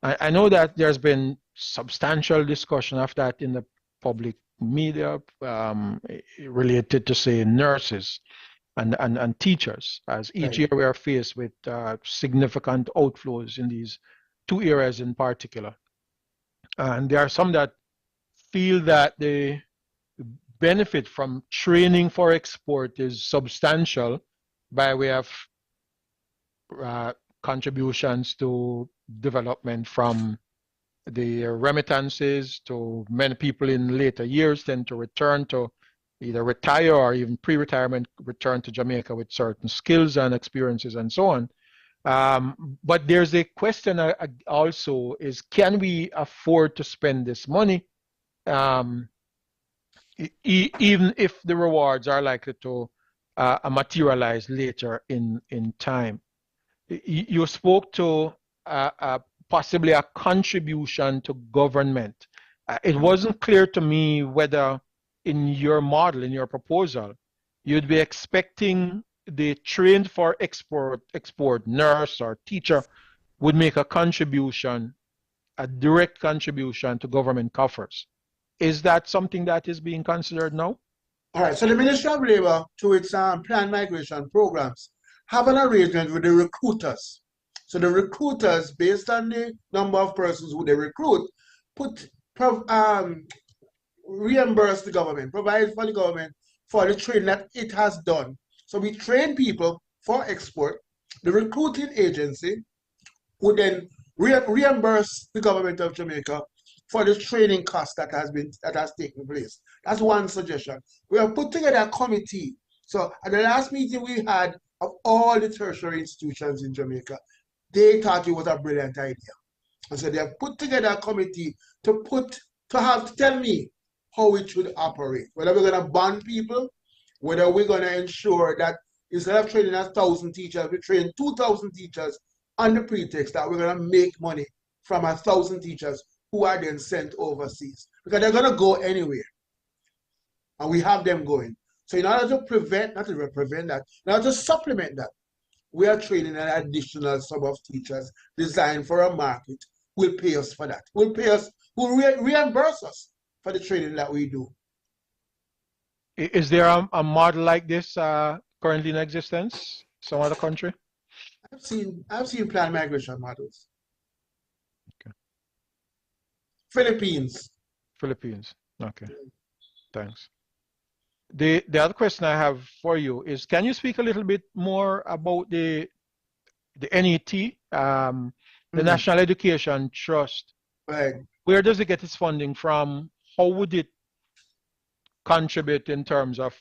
I know that there's been substantial discussion of that in the public media related to, say, nurses and teachers, as each year we are faced with significant outflows in these two areas in particular. And there are some that feel that the benefit from training for export is substantial by way of contributions to development from the remittances to many people in later years tend to return to either retire or even pre-retirement return to Jamaica with certain skills and experiences and so on. But there's a question also is, can we afford to spend this money even if the rewards are likely to materialize later in time? You spoke to possibly a contribution to government. It wasn't clear to me whether in your model, in your proposal, you'd be expecting the trained for export nurse or teacher would make a contribution, a direct contribution to government coffers. Is that something that is being considered now? All right, so the Ministry of Labor, through its planned migration programs, have an arrangement with the recruiters. So the recruiters, based on the number of persons who they recruit, reimburse the government, provide for the government for the training that it has done. So we train people for export. The recruiting agency would then reimburse the government of Jamaica for the training cost that has taken place. That's one suggestion. We have put together a committee. So at the last meeting we had of all the tertiary institutions in Jamaica, they thought it was a brilliant idea. And so they have put together a committee to tell me how it should operate. Whether we're going to bond people, whether we're going to ensure that instead of training 1,000 teachers, we train 2,000 teachers on the pretext that we're going to make money from 1,000 teachers who are then sent overseas. Because they're going to go anywhere. And we have them going. So in order to prevent that, in order to supplement that, we are training an additional sum of teachers designed for a market who will pay us for that. Will reimburse us for the training that we do. Is there a model like this currently in existence, some other country? I've seen planned migration models. Okay. Philippines. Okay. Thanks. The other question I have for you is, can you speak a little bit more about the NET, the National Education Trust? Right. Where does it get its funding from? How would it contribute in terms of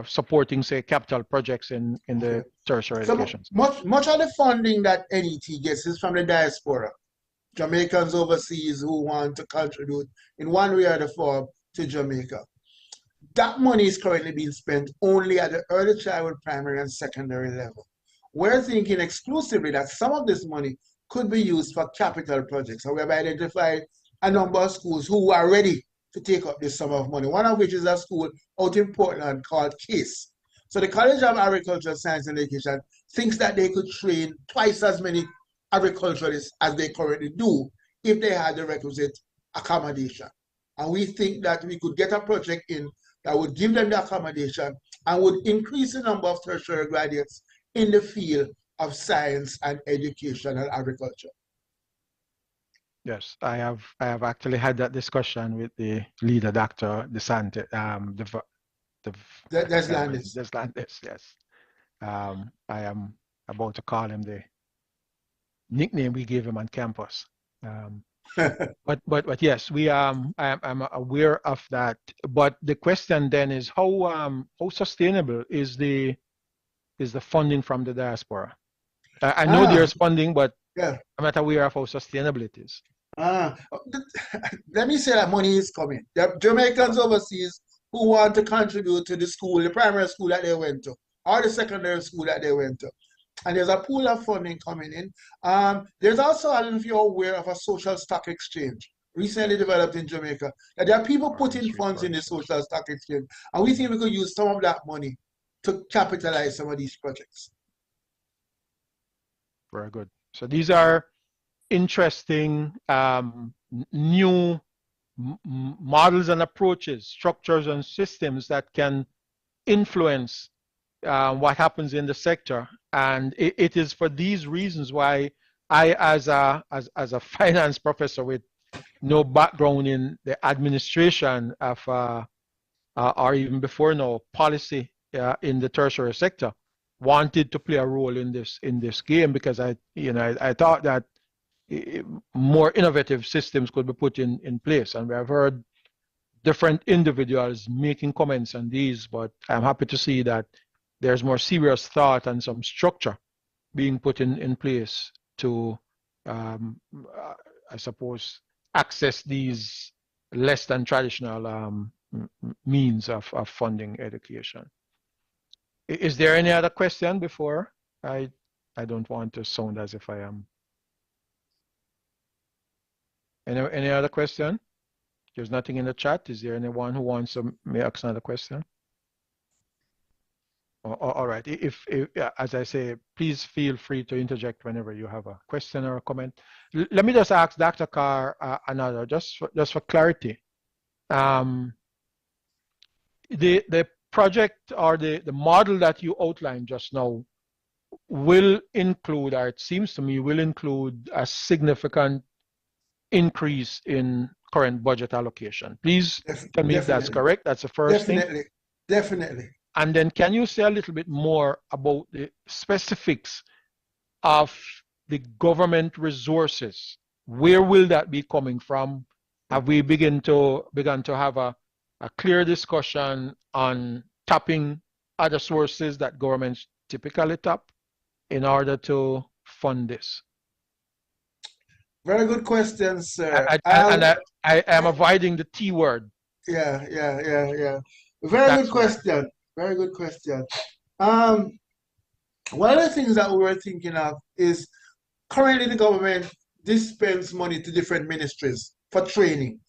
supporting, say, capital projects in the tertiary education? Much of the funding that NET gets is from the diaspora. Jamaicans overseas who want to contribute in one way or the form to Jamaica. That money is currently being spent only at the early childhood primary and secondary level. We're thinking exclusively that some of this money could be used for capital projects. So we have identified a number of schools who are ready to take up this sum of money, one of which is a school out in Portland called CASE. So the College of Agriculture, Science and Education thinks that they could train twice as many agriculturalists as they currently do if they had the requisite accommodation. And we think that we could get a project in that would give them the accommodation and would increase the number of tertiary graduates in the field of science and education and agriculture. Yes, I have actually had that discussion with the leader, Dr. DeSantis, Deslandes, yes. I am about to call him the nickname we gave him on campus. But yes, I'm aware of that. But the question then is, how sustainable is the funding from the diaspora? I know there's funding, but I'm not aware of how sustainable it is. Let me say that money is coming. There are Jamaicans overseas who want to contribute to the school, the primary school that they went to, or the secondary school that they went to. And there's a pool of funding coming in. There's also, I don't know if you're aware of a social stock exchange recently developed in Jamaica. That there are people putting funds in the social stock exchange. And we think we could use some of that money to capitalize some of these projects. Very good. So these are interesting new models and approaches, structures and systems that can influence what happens in the sector. And it is for these reasons why I, as a finance professor with no background in the administration of, or even before now, policy in the tertiary sector, wanted to play a role in this game, because I thought that more innovative systems could be put in place, and we have heard different individuals making comments on these, but I'm happy to see that there's more serious thought and some structure being put in place to, I suppose, access these less than traditional means of funding education. Is there any other question before I don't want to sound as if I am. Any other question? There's nothing in the chat. Is there anyone who wants to ask another question? All right. If as I say, please feel free to interject whenever you have a question or a comment. Let me just ask Dr. Carr another, just for clarity. The project or the model that you outlined just now will include, or it seems to me, will include a significant increase in current budget allocation. Please tell me if that's correct. That's the first thing. Definitely. And then can you say a little bit more about the specifics of the government resources? Where will that be coming from? Have we begun to have a clear discussion on tapping other sources that governments typically tap in order to fund this? Very good question, sir. I am avoiding the T word. Yeah. Very good question. Very good question. One of the things that we were thinking of is currently the government spends money to different ministries for training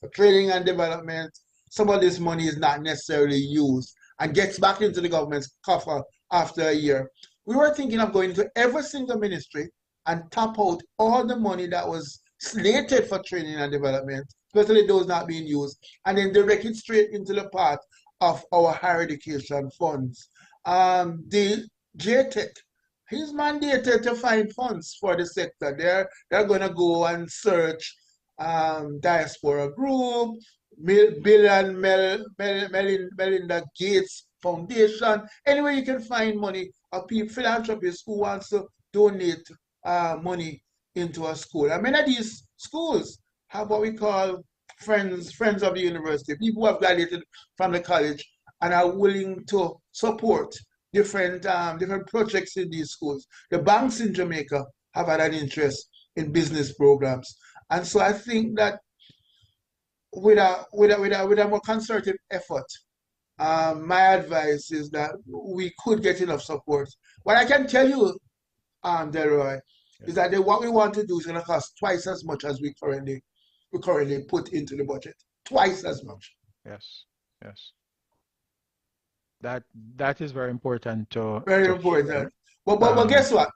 and development. Some of this money is not necessarily used and gets back into the government's coffer after a year. We were thinking of going to every single ministry and tap out all the money that was slated for training and development, especially those not being used, and then direct it straight into the part of our higher education funds. The J-TEC, he's mandated to find funds for the sector. They're going to go and search Diaspora Group, Bill and Melinda Gates Foundation, anywhere you can find money, or people, philanthropists who wants to donate money into a school. And many of these schools have what we call friends of the university, people who have graduated from the college and are willing to support different projects in these schools. The banks in Jamaica have had an interest in business programs. And so I think that with a more concerted effort, my advice is that we could get enough support. What I can tell you, Delroy, is that what we want to do is going to cost twice as much as we currently put into the budget. Twice as much. Yes. That is very important to. Very important. But guess what?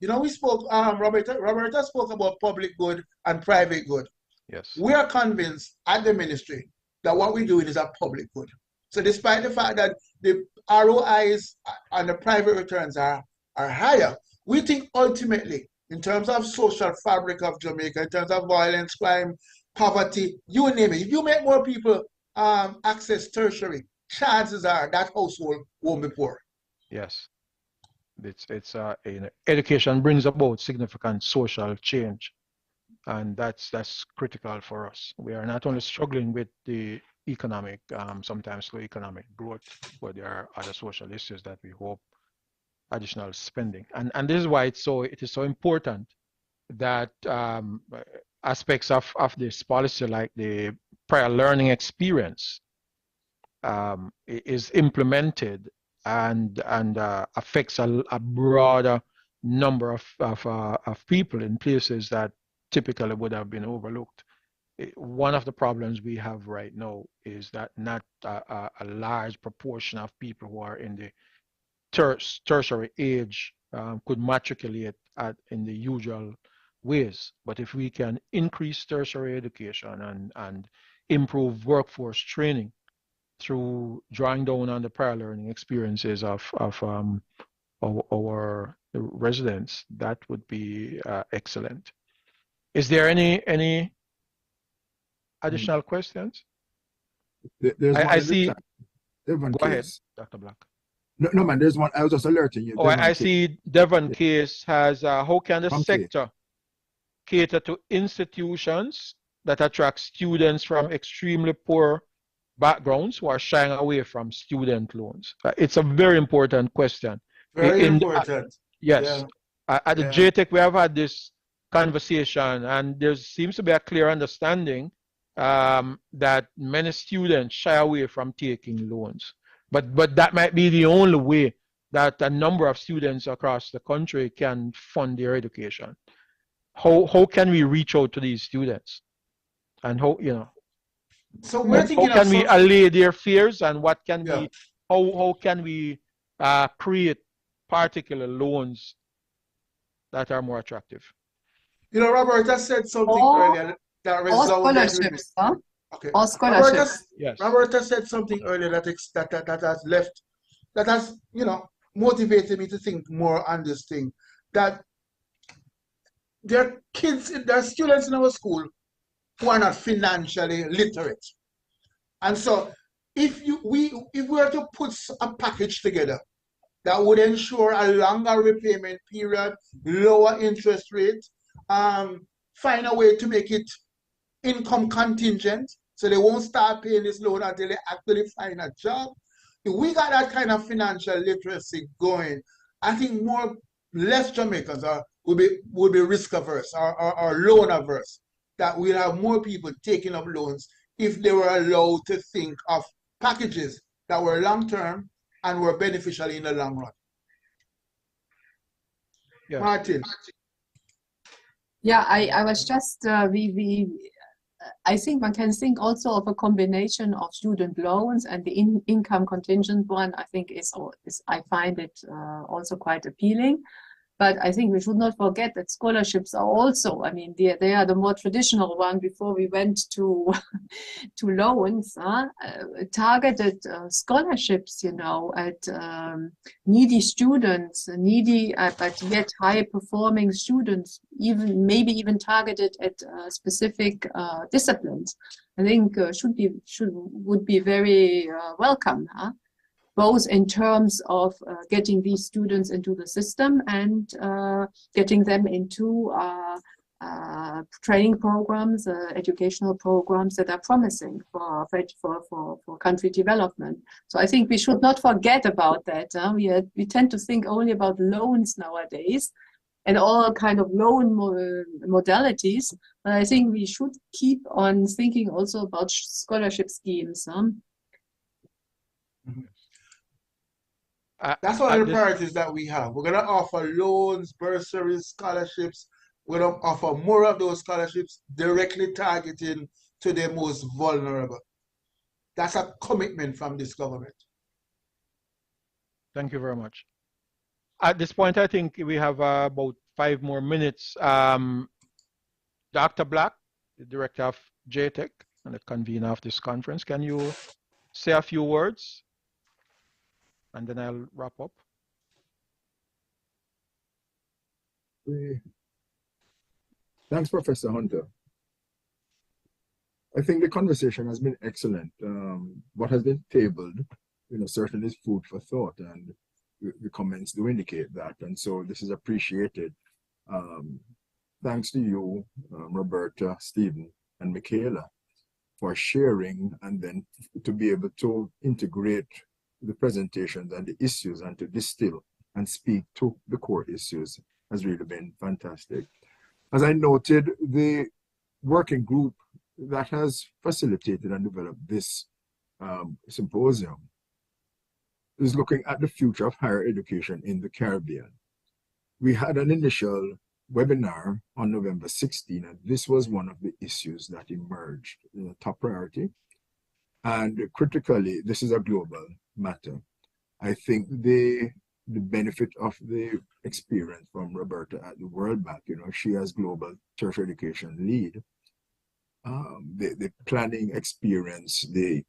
You know, we spoke. Roberta spoke about public good and private good. Yes. We are convinced at the ministry that what we're doing is a public good. So despite the fact that the ROIs and the private returns are higher, we think ultimately, in terms of social fabric of Jamaica, in terms of violence, crime, poverty, you name it, if you make more people access tertiary, chances are that household won't be poor. Yes. It's education brings about significant social change, and that's critical for us. We are not only struggling with the economic, sometimes slow economic growth, but there are other social issues that we hope additional spending. And this is why it is so important that aspects of this policy, like the prior learning experience, is implemented and affects a broader number of people in places that typically would have been overlooked. One of the problems we have right now is that not a large proportion of people who are in the tertiary age could matriculate in the usual ways. But if we can increase tertiary education and improve workforce training through drawing down on the prior learning experiences of our residents, that would be excellent. Is there any additional questions? There's one I in the see. chat. Devon Go ahead, Case. Dr. Black. No, man, there's one. I was just alerting you. Oh, Devon I Case. see Devon Case has, how can the From Case. sector cater to institutions that attract students from extremely poor backgrounds who are shying away from student loans? It's a very important question. Very important. Yes. At the J-TEC, we have had this conversation, and there seems to be a clear understanding that many students shy away from taking loans. But that might be the only way that a number of students across the country can fund their education. How can we reach out to these students? And how, you know, so we're thinking how can we allay their fears, and what can we, how can we create particular loans that are more attractive? You know, Roberta said something earlier that resounded. Scholarships, huh? Okay. Or scholarships. Roberta said something earlier that has left, that has, you know, motivated me to think more on this thing. That there are kids, there are students in our school who are not financially literate. And so if we were to put a package together that would ensure a longer repayment period, lower interest rate, find a way to make it income contingent, so they won't start paying this loan until they actually find a job. If we got that kind of financial literacy going, I think less Jamaicans would be risk averse or loan averse. That we'll have more people taking up loans if they were allowed to think of packages that were long term and were beneficial in the long run. Yeah. Martin. Yeah, I was just I think one can think also of a combination of student loans and the income contingent one. I think I find it also quite appealing. But I think we should not forget that scholarships are also, I mean, they are the more traditional one before we went to to loans, targeted scholarships, you know, at needy students, but yet high performing students, maybe even targeted at specific disciplines. I think would be very welcome. Both in terms of getting these students into the system and getting them into training programs, educational programs that are promising for country development. So I think we should not forget about that. We tend to think only about loans nowadays and all kind of loan modalities. But I think we should keep on thinking also about scholarship schemes. That's one of the priorities that we have. We're going to offer loans, bursaries, scholarships. We're going to offer more of those scholarships directly targeting to the most vulnerable. That's a commitment from this government. Thank you very much. At this point, I think we have about 5 more minutes. Dr. Black, the director of J-TEC and the convener of this conference, can you say a few words? And then I'll wrap up. Thanks, Professor Hunter. I think the conversation has been excellent. What has been tabled, certainly is food for thought, and the comments do indicate that. And so this is appreciated. Thanks to you, Roberta, Stephen, and Michaela, for sharing, and then to be able to integrate the presentations and the issues and to distill and speak to the core issues has really been fantastic. As I noted, the working group that has facilitated and developed this symposium is looking at the future of higher education in the Caribbean. We had an initial webinar on November 16, and this was one of the issues that emerged, top priority. And critically, this is a global matter. I think the benefit of the experience from Roberta at the World Bank, she as global tertiary education lead, the planning experience, the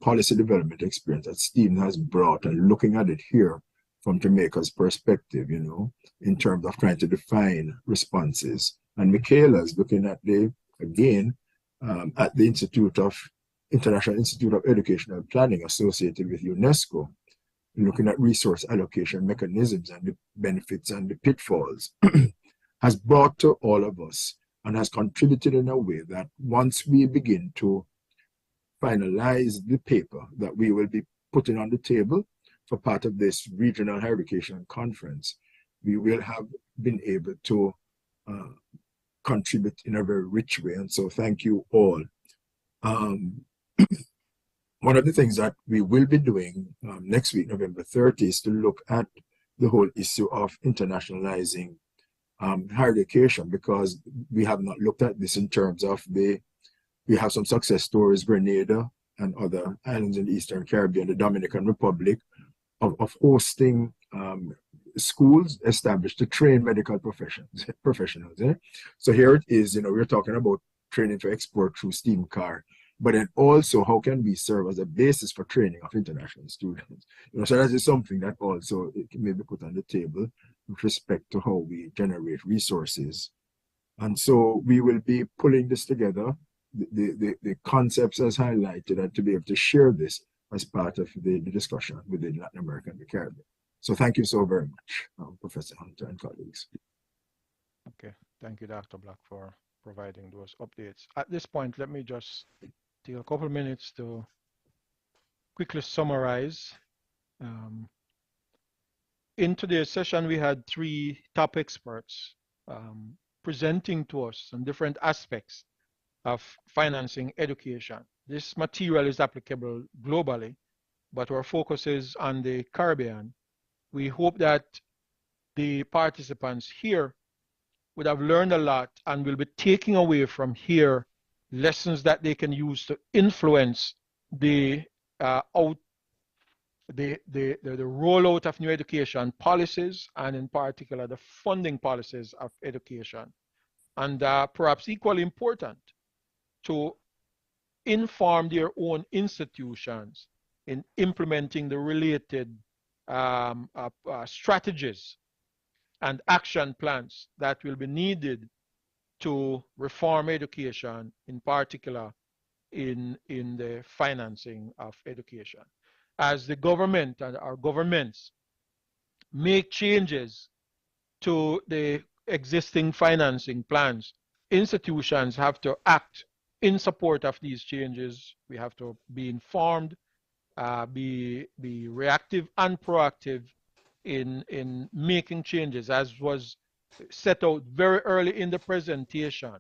policy development experience that Stephen has brought, and looking at it here from Jamaica's perspective, in terms of trying to define responses. And Michaela's looking at at the International Institute of Educational Planning associated with UNESCO, looking at resource allocation mechanisms and the benefits and the pitfalls, has brought to all of us and has contributed in a way that once we begin to finalize the paper that we will be putting on the table for part of this regional higher education conference, we will have been able to contribute in a very rich way. And so thank you all. One of the things that we will be doing next week, November 30, is to look at the whole issue of internationalizing higher education, because we have not looked at this in terms of we have some success stories, Grenada and other islands in the Eastern Caribbean, the Dominican Republic, of hosting schools established to train medical professionals. So here it is, we're talking about training for export through steam car, but then also how can we serve as a basis for training of international students? So that is something that also it may be put on the table with respect to how we generate resources. And so we will be pulling this together, the concepts as highlighted, and to be able to share this as part of the discussion within Latin America and the Caribbean. So thank you so very much, Professor Hunter and colleagues. Okay, thank you, Dr. Black, for providing those updates. At this point, let me just take a couple of minutes to quickly summarize. In today's session, we had 3 top experts presenting to us on different aspects of financing education. This material is applicable globally, but our focus is on the Caribbean. We hope that the participants here would have learned a lot and will be taking away from here lessons that they can use to influence the rollout of new education policies, and in particular the funding policies of education. And perhaps equally important, to inform their own institutions in implementing the related strategies and action plans that will be needed to reform education, in particular in the financing of education. As the government and our governments make changes to the existing financing plans, institutions have to act in support of these changes. We have to be informed, be reactive and proactive in making changes, as was set out very early in the presentation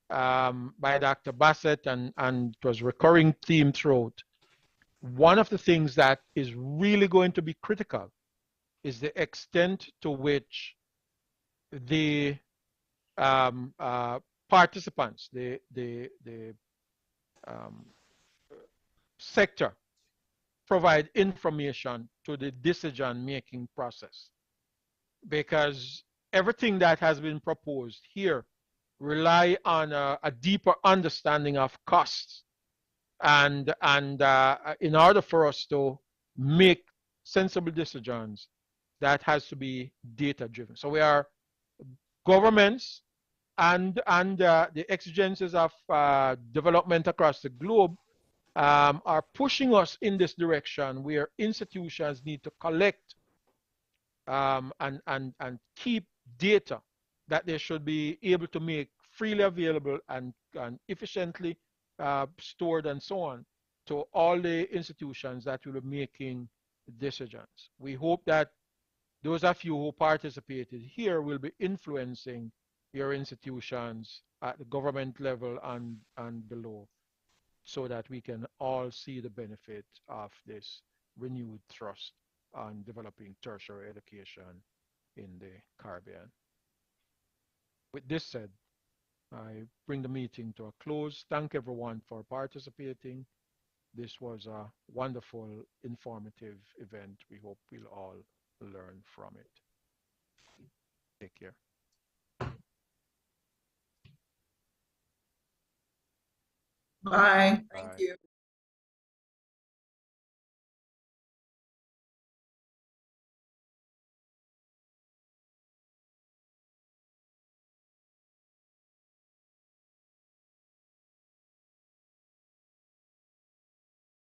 by Dr. Bassett, and it was a recurring theme throughout. One of the things that is really going to be critical is the extent to which the participants, the sector, provide information to the decision-making process, because everything that has been proposed here rely on a deeper understanding of costs, and in order for us to make sensible decisions, that has to be data-driven. So we are governments and the exigencies of development across the globe are pushing us in this direction, where institutions need to collect and keep data that they should be able to make freely available and efficiently stored and so on to all the institutions that will be making decisions. We hope that those of you who participated here will be influencing your institutions at the government level and below, so that we can all see the benefit of this renewed thrust on developing tertiary education in the Caribbean. With this said, I bring the meeting to a close. Thank everyone for participating. This was a wonderful, informative event. We hope we'll all learn from it. Take care. Bye. Bye. Thank you.